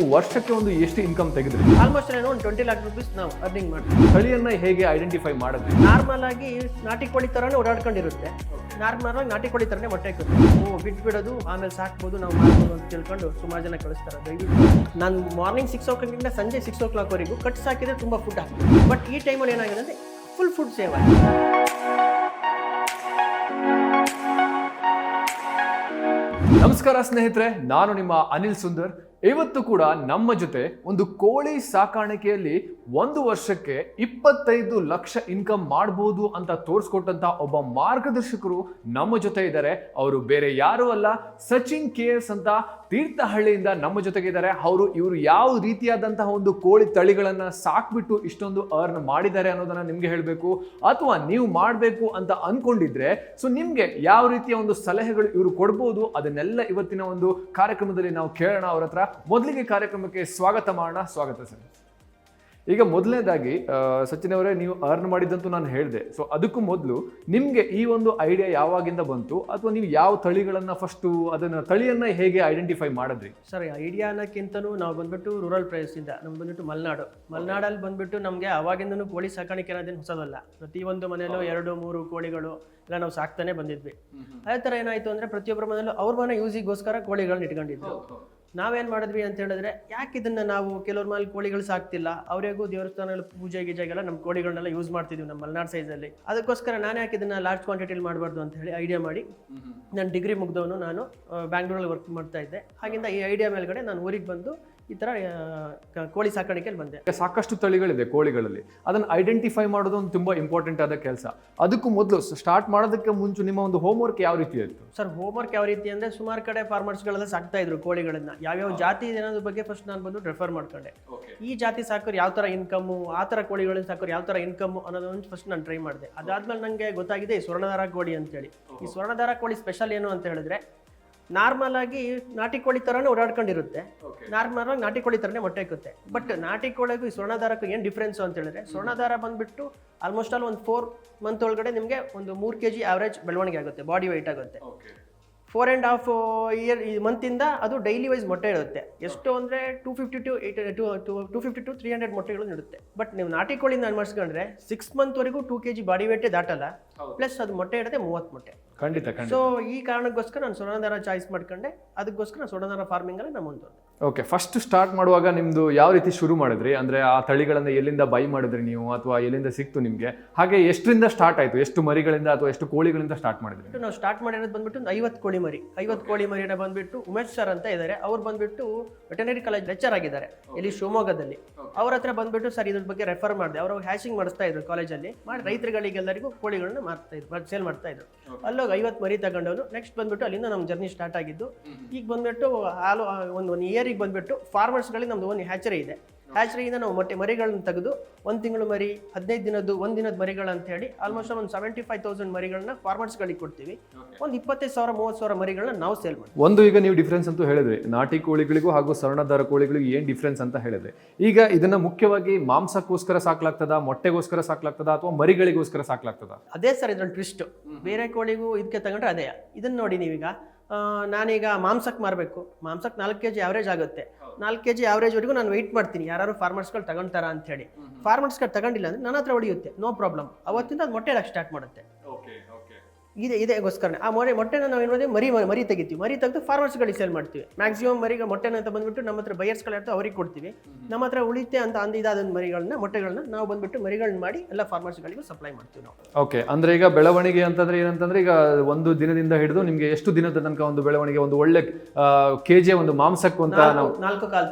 ನೀವು ವರ್ಷಕ್ಕೆ ಒಂದು ಎಷ್ಟು ಇನ್ಕಮ್ ತೆಗೆದ್ರಿ? ಆಲ್ಮೋಸ್ಟ್ ಒಂದು 20 lakh rupees ನಾವು ಅರ್ನಿಂಗ್ ಮಾಡ್ತೀವಿ. ತಳಿಯನ್ನ ಹೇಗೆ ಐಡೆಂಟಿಫೈ ಮಾಡಿದ್ರಿ? ನಾರ್ಮಲ್ ಆಗಿ ನಾಟಿ ಕೋಳಿ ತರಾನೇ ಓಡಾಡ್ಕೊಂಡಿರುತ್ತೆ. ನಾರ್ಮಲ್ ಆಗಿ ನಾಟಿ ಕೋಳಿ ತರನೇ ಮೊಟ್ಟೆ ಹಾಕುತ್ತೆ. ಬಿಟ್ಬಿಡೋದು, ಆಮೇಲೆ ಸಾಕ್ಬೋದು, ನಾವು ಮಾಡ್ಬೋದು ಅಂತ ತಿಳ್ಕೊಂಡು ಸುಮಾರು ಜನ ಕಳಿಸ್ತಾರೆ. ದಯವಿಟ್ಟು ನಾನು ಮಾರ್ನಿಂಗ್ 6 o'clock ಸಂಜೆ 6 o'clock ವರೆಗೂ ಕಟ್ಸ್ ಹಾಕಿದ್ರೆ ತುಂಬ ಫುಡ್ ಹಾಕ್ತೀವಿ. ಬಟ್ ಈ ಟೈಮಲ್ಲಿ ಏನಾಗಿದೆ ಅಂದರೆ ಫುಲ್ ಫುಡ್ ಸೇವ್ ಆಗಿದೆ. ನಮಸ್ಕಾರ ಸ್ನೇಹಿತರೆ, ನಾನು ನಿಮ್ಮ ಅನಿಲ್ ಸುಂದರ್. ಇವತ್ತು ಕೂಡ ನಮ್ಮ ಜೊತೆ ಒಂದು ಕೋಳಿ ಸಾಕಾಣಿಕೆಯಲ್ಲಿ ಒಂದು ವರ್ಷಕ್ಕೆ 25 ಲಕ್ಷ ಇನ್ಕಮ್ ಮಾಡಬಹುದು ಅಂತ ತೋರಿಸ್ಕೊಟ್ಟಂತ ಒಬ್ಬ ಮಾರ್ಗದರ್ಶಕರು ನಮ್ಮ ಜೊತೆ ಇದ್ದಾರೆ. ಅವರು ಬೇರೆ ಯಾರು ಅಲ್ಲ, ಸಚಿನ್ KS ಅಂತ ತೀರ್ಥಹಳ್ಳಿಯಿಂದ ನಮ್ಮ ಜೊತೆಗೆ ಇದ್ದಾರೆ. ಇವರು ಯಾವ ರೀತಿಯಾದಂತಹ ಒಂದು ಕೋಳಿ ತಳಿಗಳನ್ನ ಸಾಕ್ಬಿಟ್ಟು ಇಷ್ಟೊಂದು ಅರ್ನ್ ಮಾಡಿದ್ದಾರೆ ಅನ್ನೋದನ್ನ ನಿಮ್ಗೆ ಹೇಳಬೇಕು, ಅಥವಾ ನೀವು ಮಾಡಬೇಕು ಅಂತ ಅನ್ಕೊಂಡಿದ್ರೆ ಸೊ ನಿಮ್ಗೆ ಯಾವ ರೀತಿಯ ಒಂದು ಸಲಹೆಗಳು ಇವರು ಕೊಡ್ಬೋದು ಅದನ್ನೆಲ್ಲ ಇವತ್ತಿನ ಒಂದು ಕಾರ್ಯಕ್ರಮದಲ್ಲಿ ನಾವು ಕೇಳೋಣ ಅವ್ರ ಹತ್ರ. ಮೊದಲಿಗೆ ಕಾರ್ಯಕ್ರಮಕ್ಕೆ ಸ್ವಾಗತ ಮಾಡೋಣ. ಸ್ವಾಗತ ಸರ್. ಈಗ ಮೊದಲನೇದಾಗಿ ಸಚಿನ್ ಅವರೇ, ನೀವು ಅರ್ನ್ ಮಾಡಿದ್ದಂತೂ ನಾನು ಹೇಳಿದೆ. ಸೊ ಅದಕ್ಕೂ ಮೊದಲು ನಿಮ್ಗೆ ಈ ಒಂದು ಐಡಿಯಾ ಯಾವಾಗಿಂದ ಬಂತು, ಅಥವಾ ನೀವು ಯಾವ ತಳಿಗಳನ್ನ ಫಸ್ಟ್ ಅದನ್ನ ತಳಿಯನ್ನ ಹೇಗೆ ಐಡೆಂಟಿಫೈ ಮಾಡಿದ್ರಿ? ಸರ್, ಐಡಿಯಾ ಅನ್ನೋಕ್ಕಿಂತನೂ ನಾವು ಬಂದ್ಬಿಟ್ಟು ರೂರಲ್ ಪ್ರದೇಶದಿಂದ, ನಮ್ಗೆ ಬಂದ್ಬಿಟ್ಟು ಮಲೆನಾಡಲ್ಲಿ ಬಂದ್ಬಿಟ್ಟು ನಮಗೆ ಅವಾಗಿಂದನೂ ಕೋಳಿ ಸಾಕಾಣಿಕೆ ಅನ್ನೋದೇನು ಹೊಸದಲ್ಲ. ಪ್ರತಿಯೊಂದು ಮನೆಯಲ್ಲೂ 2-3 ಕೋಳಿಗಳು ಎಲ್ಲ ನಾವು ಸಾಕ್ತಾನೆ ಬಂದಿದ್ವಿ. ಅದೇ ಥರ ಏನಾಯ್ತು ಅಂದರೆ ಪ್ರತಿಯೊಬ್ಬರ ಮನೆಯಲ್ಲೂ ಅವ್ರ ಮನೆ ಯೂಸಿಗೋಸ್ಕರ ಕೋಳಿಗಳನ್ನ ಇಟ್ಕೊಂಡಿದ್ರು. ನಾವೇನು ಮಾಡಿದ್ವಿ ಅಂತ ಹೇಳಿದ್ರೆ, ಯಾಕೆ ಇದನ್ನ ನಾವು ಕೆಲವ್ರ ಮೇಲೆ ಕೋಳಿಗಳು ಸಾಕ್ತಿಲ್ಲ, ಅವರಿಗೂ ದೇವಸ್ಥಾನಗಳು ಪೂಜೆ ಗೀಜೆಗೆಲ್ಲ ನಮ್ಮ ಕೋಳಿಗಳನ್ನೆಲ್ಲ ಯೂಸ್ ಮಾಡ್ತಿದ್ವಿ ನಮ್ಮ ಮಲೆನಾಡು ಸೈಜಲ್ಲಿ. ಅದಕ್ಕೋಸ್ಕರ ನಾನು ಯಾಕೆ ಇದನ್ನ ಲಾರ್ಜ್ ಕ್ವಾಂಟಿಟಿಲಿ ಮಾಡಬಾರ್ದು ಅಂತ ಹೇಳಿ ಐಡಿಯಾ ಮಾಡಿ, ನಾನು ಡಿಗ್ರಿ ಮುಗ್ದವನು, ನಾನು ಬ್ಯಾಂಗ್ಳೂರಲ್ಲಿ ವರ್ಕ್ ಮಾಡ್ತಾ ಇದ್ದೆ. ಹಾಗಿಂದ ಈ ಐಡಿಯಾ ಮೇಲ್ಗಡೆ ನಾನು ಊರಿಗೆ ಬಂದು ಈ ಥರ ಕೋಳಿ ಸಾಕಾಣಿಕೆಯಲ್ಲಿ ಬಂದೆ. ಸಾಕಷ್ಟು ತಳಿಗಳಿದೆ ಕೋಳಿಗಳಲ್ಲಿ, ಅದನ್ನು ಐಡೆಂಟಿಫೈ ಮಾಡೋದು ಒಂದು ತುಂಬ ಇಂಪಾರ್ಟೆಂಟ್ ಆದ ಕೆಲಸ. ಅದಕ್ಕೂ ಮೊದಲು ಸ್ಟಾರ್ಟ್ ಮಾಡೋದಕ್ಕೆ ಮುಂಚೆ ನಿಮ್ಮ ಒಂದು ಹೋಮ್ವರ್ಕ್ ಯಾವ ರೀತಿ ಇತ್ತು? ಸರ್, ಹೋಮ್ವರ್ಕ್ ಯಾವ ರೀತಿ ಅಂದರೆ, ಸುಮಾರು ಕಡೆ ಫಾರ್ಮರ್ಸ್ಗಳೆಲ್ಲ ಸಾಕ್ತಾ ಇದ್ರು ಕೋಳಿಗಳನ್ನ. ಯಾವ್ಯಾವ ಜಾತಿ ಏನಾದ್ರ ಬಗ್ಗೆ ಫಸ್ಟ್ ನಾನು ಬಂದು ರೆಫರ್ ಮಾಡ್ಕೊಂಡೆ. ಈ ಜಾತಿ ಸಾಕೋರು ಯಾವ ಥರ ಇನ್ಕಮ್ಮು, ಆ ಥರ ಕೋಳಿಗಳನ್ನ ಸಾಕೋರು ಯಾವ ಥರ ಇನ್ಕಮ್ಮು ಅನ್ನೋದೊಂದು ಫಸ್ಟ್ ನಾನು ಟ್ರೈ ಮಾಡಿದೆ. ಅದಾದ್ಮೇಲೆ ನನಗೆ ಗೊತ್ತಾಗಿದೆ ಈ ಸ್ವರ್ಣಧಾರ ಕೋಳಿ ಅಂತೇಳಿ. ಈ ಸ್ವರ್ಣಧಾರ ಕೋಳಿ ಸ್ಪೆಷಲ್ ಏನು ಅಂತ ಹೇಳಿದ್ರೆ, ನಾರ್ಮಲ್ ಆಗಿ ನಾಟಿ ಕೋಳಿ ತರಾನೇ ಓಡಾಡ್ಕೊಂಡಿರುತ್ತೆ. ನಾರ್ಮಲ್ ಆಗಿ ನಾಟಿ ಕೋಳಿ ತರನೇ ಮೊಟ್ಟೆ ಹಾಕುತ್ತೆ. ಬಟ್ ನಾಟಿ ಕೋಳಿಗೂ ಈ ಸ್ವರ್ಣಧಾರಕ್ಕೂ ಏನು ಡಿಫ್ರೆನ್ಸ್ ಅಂತ ಹೇಳಿದ್ರೆ, ಸ್ವರ್ಣಧಾರ ಬಂದ್ಬಿಟ್ಟು ಆಲ್ಮೋಸ್ಟ್ ಆಲ್ ಒಂದು 4 ಮಂತ್ ಒಳಗಡೆ ನಿಮಗೆ ಒಂದು 3 kg ಆವರೇಜ್ ಬೆಳವಣಿಗೆ ಆಗುತ್ತೆ, ಬಾಡಿ ವೆಯ್ಟ್ ಆಗುತ್ತೆ. 4.5 year ಈ ಮಂತಿಂದ ಅದು ಡೈಲಿ ವೈಸ್ ಮೊಟ್ಟೆ ಇರುತ್ತೆ. ಎಷ್ಟು ಅಂದರೆ 250 to 300 ಮೊಟ್ಟೆಗಳು ನೀಡುತ್ತೆ. ಬಟ್ ನೀವು ನಾಟಿ ಕೋಳಿಯಿಂದ ಅನ್ವರ್ಸ್ಕೊಂಡ್ರೆ 6 month ವರೆಗೂ 2 kg ಬಾಡಿ ವೇಟೇ ದಾಟಲ್ಲ. ಪ್ಲಸ್ ಅದು ಮೊಟ್ಟೆ ಇಡುತ್ತೆ 30 ಮೊಟ್ಟೆ. ಖಂಡಿತ. ಸೊ ಈ ಕಾರಣಕ್ಕೋಸ್ಕರ ನಾನು ಸ್ವರ್ಣಧಾರ ಚಾಯ್ಸ್ ಮಾಡ್ಕೊಂಡೆ. ಅದಕ್ಕೋಸ್ಕರ ಸ್ವರ್ಣಧಾರ ಫಾರ್ಮಿಂಗ್ ಅಲ್ಲಿ ನಾನು ಮುಂದುವರೆದೆ. ಓಕೆ, ಫಸ್ಟ್ ಸ್ಟಾರ್ಟ್ ಮಾಡುವಾಗ ನಿಮ್ದು ಯಾವ ರೀತಿ ಶುರು ಮಾಡಿದ್ರಿ? ಅಂದ್ರೆ ಆ ತಳಿಗಳನ್ನ ಎಲ್ಲಿಂದ ಬೈ ಮಾಡಿದ್ರಿ ನೀವು, ಅಥವಾ ಎಲ್ಲಿಂದ ಸಿಕ್ತು ನಿಮ್ಗೆ? ಹಾಗೆ ಎಷ್ಟರಿಂದ ಸ್ಟಾರ್ಟ್ ಆಯ್ತು? ಎಷ್ಟು ಮರಿಗಳಿಂದ ಅಥವಾ ಎಷ್ಟು ಕೋಳಿಗಳಿಂದ ಸ್ಟಾರ್ಟ್ ಮಾಡಿದ್ರಿ? ನಾವು ಸ್ಟಾರ್ಟ್ ಮಾಡಿರೋದು ಬಂದ್ಬಿಟ್ಟು 50 ಕೋಳಿ ಮರಿ. 50 ಕೋಳಿ ಮರಿನ ಬಂದ್ಬಿಟ್ಟು ಉಮೇಶ್ ಸರ್ ಅಂತ ಇದ್ದಾರೆ. ಅವ್ರು ಬಂದ್ಬಿಟ್ಟು ವೆಟರ್ನರಿ ಕಾಲೇಜ್ ಲೆಕ್ಚರ್ ಆಗಿದ್ದಾರೆ ಇಲ್ಲಿ ಶಿವಮೊಗ್ಗದಲ್ಲಿ. ಅವ್ರ ಹತ್ರ ಬಂದ್ಬಿಟ್ಟು ಸರ್ ಇದ್ರ ಬಗ್ಗೆ ರೆಫರ್ ಮಾಡಿದೆ. ಅವರು ಹ್ಯಾಶಿಂಗ್ ಮಾಡಿಸ್ತಾ ಇದ್ರು ಕಾಲೇಜಲ್ಲಿ, ಮಾಡಿ ರೈತರುಗಳಿಗೆಲ್ಲರಿಗೂ ಕೋಳಿಗಳನ್ನ ಮಾರ್ತಾ ಇದ್ರು, ಸೇಲ್ ಮಾಡ್ತಾ ಇದ್ರು. ಅಲ್ಲೋಗಿ 50 ಮರಿ ತಗೊಂಡವನು. ನೆಕ್ಸ್ಟ್ ಬಂದ್ಬಿಟ್ಟು ಅಲ್ಲಿಂದ ನಮ್ಮ ಜರ್ನಿ ಸ್ಟಾರ್ಟ್ ಆಗಿದ್ದು. ಈಗ ಬಂದ್ಬಿಟ್ಟು ಒಂದು ಇಯರಿಗೆ ಬಂದ್ಬಿಟ್ಟು ಫಾರ್ಮರ್ಸ್ಗಳಿಗೆ ನಮ್ದು ಒಂದು ಹ್ಯಾಚರಿ ಇದೆ. ಹ್ಯಾಚರಿಯಿಂದ ನಾವು ಮರಿಗಳನ್ನ ತೆಗೆದು 1 ತಿಂಗಳು ಮರಿ, 15 ದಿನದ್ದು, 1 ದಿನದ ಮರಿಗಳಂತ ಹೇಳಿ ಆಲ್ಮೋಸ್ಟ್ ಒಂದು 75,000 ಮರಿಗಳನ್ನ ಫಾರ್ಮರ್ಸ್ಗಳಿಗೆ ಕೊಡ್ತೀವಿ. ಒಂದು 25,000-30,000 ಮರಿಗಳನ್ನ ನಾವು ಸೇಲ್ ಮಾಡ್ತೀವಿ. ಒಂದು ಈಗ ನೀವು ಡಿಫ್ರೆನ್ಸ್ ಅಂತೂ ಹೇಳಿದ್ರಿ, ನಾಟಿ ಕೋಳಿಗಳಿಗೂ ಹಾಗೂ ಸ್ವರ್ಣಧಾರ ಕೋಳಿಗಳಿಗೂ ಏನ್ ಡಿಫ್ರೆನ್ಸ್ ಅಂತ ಹೇಳಿದ್ರಿ. ಈಗ ಇದನ್ನ ಮುಖ್ಯವಾಗಿ ಮಾಂಸಕ್ಕೋಸ್ಕರ ಸಾಕ್ಲಾಗ್ತದ, ಮೊಟ್ಟೆಗೋಸ್ಕರ ಸಾಕ್ಲಾಗ್ತದ, ಅಥವಾ ಮರಿಗಳಿಗೋಸ್ಕರ ಸಾಕ್ಲಾಗ್ತದ? ಅದೇ ಸರ್ ಇದ್ರಲ್ಲಿ ಟ್ವಿಸ್ಟ್. ಬೇರೆ ಕೋಳಿಗೂ ಇದಕ್ಕೆ ತಗೊಂಡ್ರೆ ಅದೇ. ಇದನ್ನ ನೋಡಿ ನೀವೀಗ, ನಾನೀಗ ಮಾಂಸಕ್ಕೆ ಮಾರಬೇಕು. ಮಾಂಸಕ್ಕೆ 4 kg ಆವರೇಜ್ ಆಗುತ್ತೆ. 4 kg ಆವರೇಜ್ವರೆಗೂ ನಾನು ವೆಯ್ಟ್ ಮಾಡ್ತೀನಿ, ಯಾರು ಫಾರ್ಮರ್ಸ್ಗಳು ತಗೊಂತಾರ ಅಂತ ಹೇಳಿ. ಫಾರ್ಮರ್ಸ್ಗಳು ತಗೊಂಡಿಲ್ಲ ಅಂದ್ರೆ ನನ್ನ ಹತ್ರ ಹೊಡೆಯುತ್ತೆ, ನೋ ಪ್ರಾಬ್ಲಮ್. ಅವತ್ತಿಂದ ಅದು ಮೊಟ್ಟೆ ಇಡಕ್ಕೆ ಸ್ಟಾರ್ಟ್ ಮಾಡುತ್ತೆ. ಇದೇಗೋಸ್ಕರ ಆ ಮೊಟ್ಟೆನ ನಾವು ಏನು ಮರಿ ತೆಗಿತೀವಿ. ಮರಿ ತೆಗೆದು ಫಾರ್ಮರ್ಸ್ಗಳಿಗೆ ಸೇಲ್ ಮಾಡ್ತೀವಿ. ಮ್ಯಾಕ್ಸಿಮಮ್ ಮರಿಗೆ ಮೊಟ್ಟೆನ ಅಂತ ಬಂದ್ಬಿಟ್ಟು ನಮ್ಮ ಹತ್ರ ಬಯರ್ಸ್ಗಳು ಇರ್ತಾರೆ, ಅವ್ರಿಗೆ ಕೊಡ್ತೀವಿ. ನಮ್ಮ ಹತ್ರ ಉಳಿತೆ ಅಂತ ಇದಾದ ಮೊಟ್ಟೆಗಳನ್ನ ನಾವು ಬಂದ್ಬಿಟ್ಟು ಮರಿಗಳನ್ನ ಮಾಡಿ ಎಲ್ಲ ಫಾರ್ಮರ್ಸ್ಗಳಿಗೂ ಸಪ್ಲೈ ಮಾಡ್ತೀವಿ ನಾವು. ಓಕೆ, ಅಂದ್ರೆ ಈಗ ಬೆಳವಣಿಗೆ ಅಂತಂದ್ರೆ ಏನಂತಂದ್ರೆ, ಈಗ ಒಂದು ದಿನದಿಂದ ಹಿಡಿದು ನಿಮ್ಗೆ ಎಷ್ಟು ದಿನದ ತನಕ ಒಂದು ಬೆಳವಣಿಗೆ, ಒಂದು ಒಳ್ಳೆ KG ಒಂದು ಮಾಂಸಕ್ಕೆ ಅಂತ ನಾವು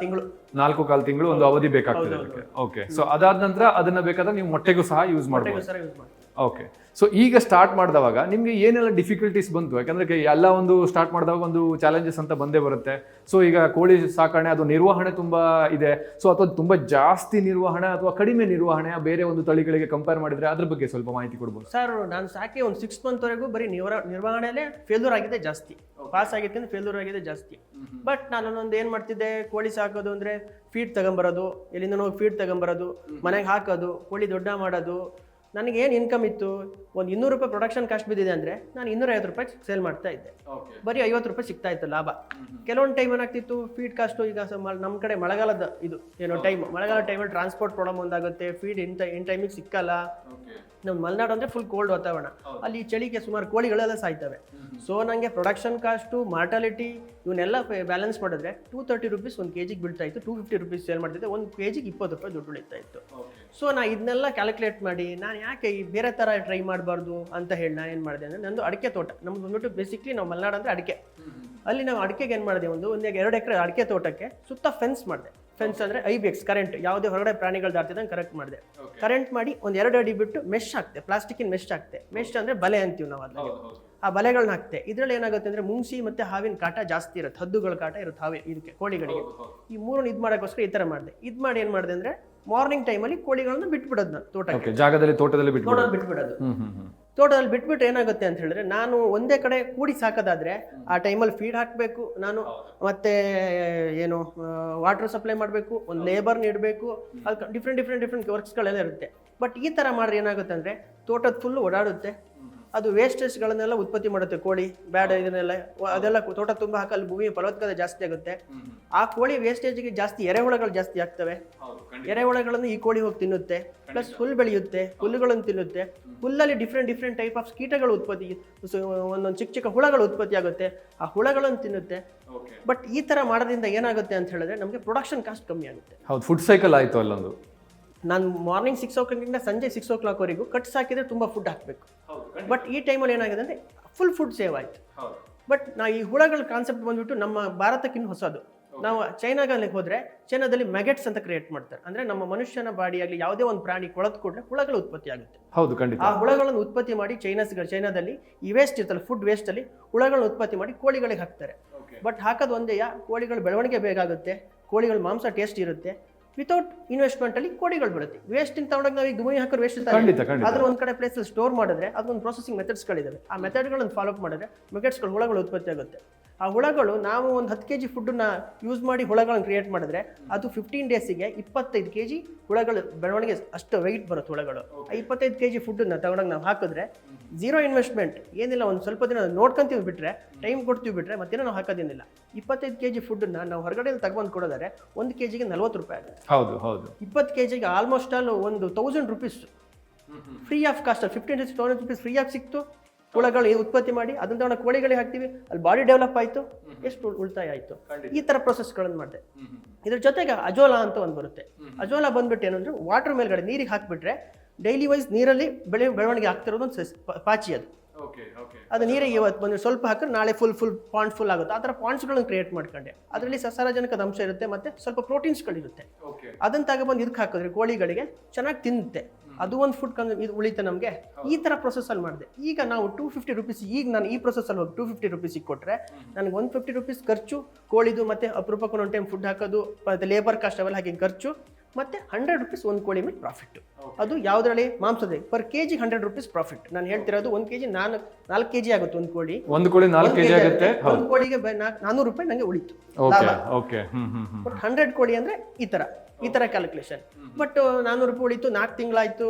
4.5 ತಿಂಗಳು ಒಂದು ಅವಧಿ ಬೇಕಾಗ್ತದೆ ಅದಕ್ಕೆ. ಓಕೆ, ಸೊ ಅದಾದ ನಂತರ ಅದನ್ನ ಬೇಕಾದ್ರೆ ನೀವು ಮೊಟ್ಟೆಗೂ ಸಹ ಯೂಸ್ ಮಾಡ್ಬೋದು. ಓಕೆ, ಸೊ ಈಗ ಸ್ಟಾರ್ಟ್ ಮಾಡಿದವಾಗ ನಿಮ್ಗೆ ಏನೆಲ್ಲ ಡಿಫಿಕಲ್ಟೀಸ್ ಬಂತು? ಯಾಕಂದ್ರೆ ಎಲ್ಲ ಒಂದು ಸ್ಟಾರ್ಟ್ ಮಾಡಿದವಾಗ ಒಂದು ಚಾಲೆಂಜಸ್ ಅಂತ ಬಂದೇ ಬರುತ್ತೆ. ಸೊ ಈಗ ಕೋಳಿ ಸಾಕಣೆ ಅದು ನಿರ್ವಹಣೆ ತುಂಬಾ ಇದೆ. ಸೊ ಅಥವಾ ತುಂಬಾ ಜಾಸ್ತಿ ನಿರ್ವಹಣೆ ಅಥವಾ ಕಡಿಮೆ ನಿರ್ವಹಣೆ ಬೇರೆ ಒಂದು ತಳಿಗಳಿಗೆ ಕಂಪೇರ್ ಮಾಡಿದ್ರೆ ಅದ್ರ ಬಗ್ಗೆ ಸ್ವಲ್ಪ ಮಾಹಿತಿ ಕೊಡ್ಬೋದು ಸರ್? ನಾನು ಸಾಕಿ ಒಂದು 6 month ವರೆಗೂ ಬರೀ ನಿರ್ವಹಣೆಯಲ್ಲೇ ಫೇಲ್ಯೂರ್ ಆಗಿದೆ ಜಾಸ್ತಿ. ಪಾಸ್ ಆಗಿತ್ತು ಫೇಲ್ಯೂರ್ ಆಗಿದೆ ಜಾಸ್ತಿ. ಬಟ್ ನಾನೊಂದು ಏನ್ ಮಾಡ್ತಿದ್ದೆ, ಕೋಳಿ ಸಾಕೋದು ಅಂದ್ರೆ ಫೀಡ್ ತಗೊಂಬರೋದು, ಎಲ್ಲಿಂದ ಹೋಗಿ ಫೀಡ್ ತಗೊಂಬರೋದು, ಮನೆಗೆ ಹಾಕೋದು, ಕೋಳಿ ದೊಡ್ಡ ಮಾಡೋದು, ನನಗೆ ಏನು ಇನ್ಕಮ್ ಇತ್ತು, ಒಂದು 200 ರೂಪಾಯಿ ಪ್ರೊಡಕ್ಷನ್ ಕಾಸ್ಟ್ ಬಿದ್ದಿದೆ ಅಂದರೆ ನಾನು 250 ರೂಪಾಯಿ ಸೇಲ್ ಮಾಡ್ತಾ ಇದ್ದೆ, ಬರೀ 50 ರೂಪಾಯಿ ಸಿಗ್ತಾ ಇತ್ತು ಲಾಭ. ಕೆಲವೊಂದು ಟೈಮ್ ಏನಾಗ್ತಿತ್ತು, ಫೀಡ್ ಕಾಸ್ಟು ಈಗ ನಮ್ಮ ಕಡೆ ಮಳೆಗಾಲದ ಇದು ಏನೋ ಮಳೆಗಾಲ ಟೈಮಲ್ಲಿ ಟ್ರಾನ್ಸ್ಪೋರ್ಟ್ ಪ್ರಾಬ್ಲಮ್ ಒಂದಾಗುತ್ತೆ, ಫೀಡ್ ಇನ್ ಟೈಮಿಗೆ ಸಿಕ್ಕಲ್ಲ. ನಮ್ಮ ಮಲೆನಾಡು ಅಂದರೆ ಫುಲ್ ಕೋಲ್ಡ್ ವಾತಾವರಣ, ಅಲ್ಲಿ ಚಳಿಗೆ ಸುಮಾರು ಕೋಳಿಗಳೆಲ್ಲ ಸಾಯ್ತವೆ. ಸೊ ನನಗೆ ಪ್ರೊಡಕ್ಷನ್ ಕಾಸ್ಟು, ಮಾರ್ಟಾಲಿಟಿ ಇವನ್ನೆಲ್ಲ ಬ್ಯಾಲೆನ್ಸ್ ಮಾಡಿದ್ರೆ 230 ರೂಪೀಸ್ ಒಂದು ಕೆಜಿಗೆ ಬೀಳ್ತಾ ಇತ್ತು, 250 ರೂಪೀಸ್ ಸೇಲ್ ಮಾಡ್ತಿದ್ದೆ, ಒಂದು ಕೆಜಿಗೆ 20 ರೂಪಾಯಿ ದುಡ್ಡು ಉಳಿತಾ ಇತ್ತು. ಸೊ ನಾನು ಇದನ್ನೆಲ್ಲ ಕ್ಯಾಲ್ಕುಲೇಟ್ ಮಾಡಿ ನಾನು ಯಾಕೆ ಈ ಬೇರೆ ಥರ ಟ್ರೈ ಮಾಡಬಾರ್ದು ಅಂತ ಹೇಳಿ ನಾನು ಏನು ಮಾಡಿದೆ ಅಂದರೆ, ನಂದು ಅಡಿಕೆ ತೋಟ. ನಮ್ದು ಬಂದ್ಬಿಟ್ಟು ಬೇಸಿಕ್ಲಿ ನಾವು ಮಲೆನಾಡು ಅಂದರೆ ಅಡಿಕೆ. ಅಲ್ಲಿ ನಾವು ಅಡಿಕೆಗೆ ಏನು ಮಾಡಿದೆ, ಒಂದು 2 ಎಕರೆ ಅಡಿಕೆ ತೋಟಕ್ಕೆ ಸುತ್ತ ಫೆನ್ಸ್ ಮಾಡಿದೆ. ಫೆನ್ಸ್ ಅಂದರೆ IBX ಕರೆಂಟ್, ಯಾವುದೇ ಹೊರಗಡೆ ಪ್ರಾಣಿಗಳು ದಾಟ್ತಿದ್ದಂಗೆ ಕರೆಕ್ಟ್ ಮಾಡಿದೆ. ಕರೆಂಟ್ ಮಾಡಿ ಒಂದು 2 ಅಡಿ ಬಿಟ್ಟು ಮೆಶ್ ಹಾಕ್ತೆ, ಪ್ಲಾಸ್ಟಿಕ್ಕಿನ ಮೆಶ್ ಹಾಕ್ತೆ. ಮೆಶ್ ಅಂದರೆ ಬಲೆ ಅಂತೀವಿ ನಾವು ಅದನ್ನ. ಆ ಬಲೆಗಳನ್ನ ಹಾಕ್ತೆ. ಇದರಲ್ಲಿ ಏನಾಗುತ್ತೆ ಅಂದರೆ ಮುಂಗ್ಸಿ ಮತ್ತು ಹಾವಿನ ಕಾಟ ಜಾಸ್ತಿ ಇರುತ್ತೆ, ಹದ್ದುಗಳ ಕಾಟ ಇರುತ್ತೆ ಹಾವಿ ಇದಕ್ಕೆ ಕೋಳಿಗಳಿಗೆ. ಈ ಮೂರನ್ನು ಇದು ಮಾಡೋಕ್ಕೋಸ್ಕರ ಈ ಥರ ಮಾಡಿದೆ. ಇದು ಮಾಡಿ ಏನು ಮಾಡಿದೆ ಅಂದರೆ, ಮಾರ್ನಿಂಗ್ ಟೈಮಲ್ಲಿ ಕೋಳಿಗಳನ್ನ ಬಿಟ್ಬಿಡೋದು ನಾನು ತೋಟಕ್ಕೆ, ತೋಟದಲ್ಲಿ ಬಿಟ್ಬಿಡೋದು. ತೋಟದಲ್ಲಿ ಬಿಟ್ಬಿಟ್ಟು ಏನಾಗುತ್ತೆ ಅಂತ ಹೇಳಿದ್ರೆ, ನಾನು ಒಂದೇ ಕಡೆ ಕೂಡಿ ಸಾಕೋದಾದ್ರೆ ಆ ಟೈಮಲ್ಲಿ ಫೀಡ್ ಹಾಕಬೇಕು ನಾನು, ಮತ್ತೆ ಏನು ವಾಟರ್ ಸಪ್ಲೈ ಮಾಡಬೇಕು, ಒಂದು ಲೇಬರ್ನ ಇಡಬೇಕು, ಅದು ಡಿಫ್ರೆಂಟ್ ವರ್ಕ್ಸ್ಗಳೆಲ್ಲ ಇರುತ್ತೆ. ಬಟ್ ಈ ಥರ ಮಾಡಿದ್ರೆ ಏನಾಗುತ್ತೆ ಅಂದರೆ, ತೋಟದ ಫುಲ್ಲು ಓಡಾಡುತ್ತೆ, ಅದು ವೇಸ್ಟೇಜ್ಗಳನ್ನೆಲ್ಲ ಉತ್ಪತ್ತಿ ಮಾಡುತ್ತೆ. ಕೋಳಿ ಬ್ಯಾಡ್ ಇದನ್ನೆಲ್ಲ ಅದೆಲ್ಲ ತೋಟ ತುಂಬ ಹಾಕಲ್ಲಿ ಭೂಮಿ ಫಲವತ್ತತೆ ಜಾಸ್ತಿ ಆಗುತ್ತೆ. ಆ ಕೋಳಿ ವೇಸ್ಟೇಜ್ಗೆ ಜಾಸ್ತಿ ಎರೆಹುಳಗಳು ಜಾಸ್ತಿ ಆಗ್ತವೆ. ಎರೆಹುಳಗಳನ್ನು ಈ ಕೋಳಿ ಹೋಗಿ ತಿನ್ನುತ್ತೆ, ಪ್ಲಸ್ ಹುಲ್ಲು ಬೆಳೆಯುತ್ತೆ, ಹುಲ್ಲುಗಳನ್ನು ತಿನ್ನುತ್ತೆ. ಹುಲ್ಲಲ್ಲಿ ಡಿಫ್ರೆಂಟ್ ಟೈಪ್ ಆಫ್ ಕೀಟಗಳು ಉತ್ಪತ್ತಿ, ಒಂದೊಂದು ಚಿಕ್ಕ ಹುಳಗಳು ಉತ್ಪತ್ತಿ ಆಗುತ್ತೆ, ಆ ಹುಳಗಳನ್ನು ತಿನ್ನುತ್ತೆ. ಬಟ್ ಈ ಥರ ಮಾಡೋದ್ರಿಂದ ಏನಾಗುತ್ತೆ ಅಂತ ಹೇಳಿದ್ರೆ, ನಮಗೆ ಪ್ರೊಡಕ್ಷನ್ ಕಾಸ್ಟ್ ಕಮ್ಮಿ ಆಗುತ್ತೆ. ಹೌದು, ಫುಡ್ ಸೈಕಲ್ ಆಯಿತು ಅಲ್ಲೊಂದು. ನಾನು ಮಾರ್ನಿಂಗ್ 6 o'clock ಸಂಜೆ 6 o'clock ಕಟ್ಸ್ ಹಾಕಿದ್ರೆ ತುಂಬ ಫುಡ್ ಹಾಕಬೇಕು. ಬಟ್ ಈ ಟೈಮಲ್ಲಿ ಏನಾಗಿದೆ ಅಂದರೆ ಫುಲ್ ಫುಡ್ ಸೇವ್ ಆಯಿತು. ಬಟ್ ನಾವು ಈ ಹುಳಗಳ ಕಾನ್ಸೆಪ್ಟ್ ಬಂದ್ಬಿಟ್ಟು ನಮ್ಮ ಭಾರತಕ್ಕಿಂತ ಹೊಸದು. ನಾವು ಚೈನಾಗೆ ಹೋದರೆ, ಚೈನಾದಲ್ಲಿ ಮೆಗೆಟ್ಸ್ ಅಂತ ಕ್ರಿಯೇಟ್ ಮಾಡ್ತಾರೆ. ಅಂದರೆ ನಮ್ಮ ಮನುಷ್ಯನ ಬಾಡಿ ಆಗಲಿ ಯಾವುದೇ ಒಂದು ಪ್ರಾಣಿ ಕೊಳೆದ ಕೂಡಲೇ ಹುಳಗಳು ಉತ್ಪತ್ತಿ ಆಗುತ್ತೆ. ಹೌದು, ಖಂಡಿತ. ಆ ಹುಳಗಳನ್ನು ಉತ್ಪತ್ತಿ ಮಾಡಿ ಚೈನಾದಲ್ಲಿ ಈ ವೇಸ್ಟ್ ಇರ್ತಲ್ಲ, ಫುಡ್ ವೇಸ್ಟಲ್ಲಿ ಹುಳಗಳನ್ನು ಉತ್ಪತ್ತಿ ಮಾಡಿ ಕೋಳಿಗಳಿಗೆ ಹಾಕ್ತಾರೆ. ಬಟ್ ಹಾಕೋದು ಒಂದೇ, ಕೋಳಿಗಳ ಬೆಳವಣಿಗೆ ಬೇಗ ಆಗುತ್ತೆ, ಕೋಳಿಗಳ ಮಾಂಸ ಟೇಸ್ಟ್ ಇರುತ್ತೆ. ವಿತೌಟ್ ಇನ್ವೆಸ್ಟ್ಮೆಂಟ್ ಅಲ್ಲಿ ಕೋಳಿಗಳು ಬರುತ್ತೆ. ವೇಸ್ಟ್ ತಗೊಂಡಾಗ ನಾವು ಈಗ ದುಬೈ ಹಾಕೋರು ವೇಸ್ಟ್ ಅದ್ರ ಒಂದ್ ಕಡೆ ಪ್ಲೇಸ್ ಸ್ಟೋರ್ ಮಾಡಿದ್ರೆ ಅದೊಂದು ಪ್ರೊಸೆಸಿಂಗ್ ಮೆಥಡ್ಸ್ಗಳಿದಾವೆ. ಆ ಮೆಥಡ್ಗಳನ್ನು ಫಾಲೋ ಅಪ್ ಮಾಡಿದ್ರೆ ಮೆಗೆಟ್ಸ್ಗಳು, ಹುಳಗಳು ಉತ್ಪತ್ತಿ ಆಗುತ್ತೆ. ಆ ಹುಳಗಳು ನಾವು ಒಂದು 10 kg ಫುಡ್ಡನ್ನ ಯೂಸ್ ಮಾಡಿ ಹುಳಗಳನ್ನು ಕ್ರಿಯೇಟ್ ಮಾಡಿದ್ರೆ ಅದು 15 ಡೇಸಿಗೆ 25 kg ಹುಳಗಳು ಬೆಳವಣಿಗೆ ಅಷ್ಟು ವೆಯ್ಟ್ ಬರುತ್ತೆ ಹುಳಗಳು. ಆ 25 kg ಫುಡ್ಡನ್ನ ತಗೊಂಡಾಗ ನಾವು ಹಾಕಿದ್ರೆ ಝೀರೋ ಇನ್ವೆಸ್ಟ್ಮೆಂಟ್, ಏನಿಲ್ಲ, ಒಂದು ಸ್ವಲ್ಪ ದಿನ ನೋಡ್ಕೊಂತೀವಿ ಬಿಟ್ರೆ, ಟೈಮ್ ಕೊಡ್ತೀವಿ ಬಿಟ್ರೆ ಮತ್ತೇನೋ ನಾವು ಹಾಕೋದೇನಿಲ್ಲ. 25 kg ಫುಡ್ಡನ್ನ ನಾವು ಹೊರಗಡೆ ತಗೊಂಡು ಕೊಡೋದಾದ್ರೆ 1 kgಗೆ 40 ರೂಪಾಯಿ ಆಗುತ್ತೆ. ಹೌದು ಹೌದು. 20 kgಗೆ ಆಲ್ಮೋಸ್ಟ್ ಆಲ್ ಒಂದು 1000 rupees free of cost, 15,000 rupees free ಆಗಿ ಸಿಕ್ತು. ಹುಳಗಳು ಉತ್ಪತ್ತಿ ಮಾಡಿ ಅದನ್ನ ತಗೊಂಡು ಕೋಳಿಗಳಿಗೆ ಹಾಕ್ತೀವಿ, ಅಲ್ಲಿ ಬಾಡಿ ಡೆವಲಪ್ ಆಯಿತು, ಎಷ್ಟು ಉಳಿತಾಯ ಆಯಿತು. ಈ ಥರ ಪ್ರೊಸೆಸ್ಗಳನ್ನು ಮಾಡಿದೆ. ಇದ್ರ ಜೊತೆಗೆ ಅಜೋಲಾ ಅಂತ ಒಂದು ಬರುತ್ತೆ. ಅಜೋಲಾ ಬಂದ್ಬಿಟ್ಟು ಏನಂದ್ರೆ, ವಾಟರ್ ಮೇಲ್ಗಡೆ ನೀರಿಗೆ ಹಾಕಿಬಿಟ್ರೆ ಡೈಲಿ ವೈಸ್ ನೀರಲ್ಲಿ ಬೆಳವಣಿಗೆ ಆಗ್ತಿರೋದು ಒಂದು ಪಾಚಿ. ಅದು ನೀರಿಗೆ ಇವತ್ತು ಬಂದು ಸ್ವಲ್ಪ ಹಾಕಿದ್ರೆ ನಾಳೆ ಫುಲ್ ಪಾಂಡ್ ಫುಲ್ ಆಗುತ್ತೆ. ಆ ಥರ ಪಾಂಡ್ಸ್ಗಳನ್ನು ಕ್ರಿಯೇಟ್ ಮಾಡ್ಕೊಂಡೆ. ಅದರಲ್ಲಿ ಸಸಾರಜನಕದ ಅಂಶ ಇರುತ್ತೆ, ಮತ್ತೆ ಸ್ವಲ್ಪ ಪ್ರೋಟೀನ್ಸ್ಗಳಿರುತ್ತೆ. ಅದನ್ನು ತಗೊಬಂದು ಇದಕ್ಕೆ ಹಾಕಿದ್ರೆ ಕೋಳಿಗಳಿಗೆ ಚೆನ್ನಾಗಿ ತಿನ್ನುತ್ತೆ. ಅದು ಒಂದು ಫುಡ್ ಇದು ಉಳಿತೆ ನಮಗೆ. ಈ ಥರ ಪ್ರೊಸೆಸಲ್ಲಿ ಮಾಡಿದೆ. ಈಗ ನಾವು 250 ರೂಪೀಸ್, ಈಗ ನಾನು ಈ ಪ್ರೊಸೆಸಲ್ಲಿ ಹೋಗಿ 250 ರೂಪೀಸಿಗೆ ಕೊಟ್ಟರೆ ನನಗೆ 150 ರೂಪೀಸ್ ಖರ್ಚು, ಕೋಳಿದು ಮತ್ತು ಅಪರೂಪಕ್ಕೆ ಒಂದು ಟೈಮ್ ಫುಡ್ ಹಾಕೋದು, ಮತ್ತು ಲೇಬರ್ ಕಾಸ್ಟ್ ಅವೆಲ್ಲ ಹಾಕಿ ಖರ್ಚು, ಮತ್ತು 100 ರೂಪೀಸ್ ಒಂದು ಕೋಳಿ ಮೇಲೆ ಪ್ರಾಫಿಟ್. ಅದು ಯಾವುದರಲ್ಲಿ ಮಾಂಸದ ಪರ್ ಕೆಜಿ 100 ರೂಪೀಸ್ ಪ್ರಾಫಿಟ್. ನಾನು ಹೇಳ್ತಿರೋದು 1 kg 4 kg ಆಗುತ್ತೆ. ಒಂದು ಕೋಳಿ 4 kg ಆಗುತ್ತೆ. ಒಂದು ಕೋಳಿಗೆ 400 ರೂಪಾಯಿ ನನಗೆ ಉಳಿತು. ಬಟ್ 100 ಕೋಳಿ ಅಂದರೆ ಈ ಥರ ಕ್ಯಾಲ್ಕುಲೇಷನ್. ಬಟ್ 400 ರೂಪಾಯಿ ಉಳಿತು, 4 ತಿಂಗಳಾಯಿತು,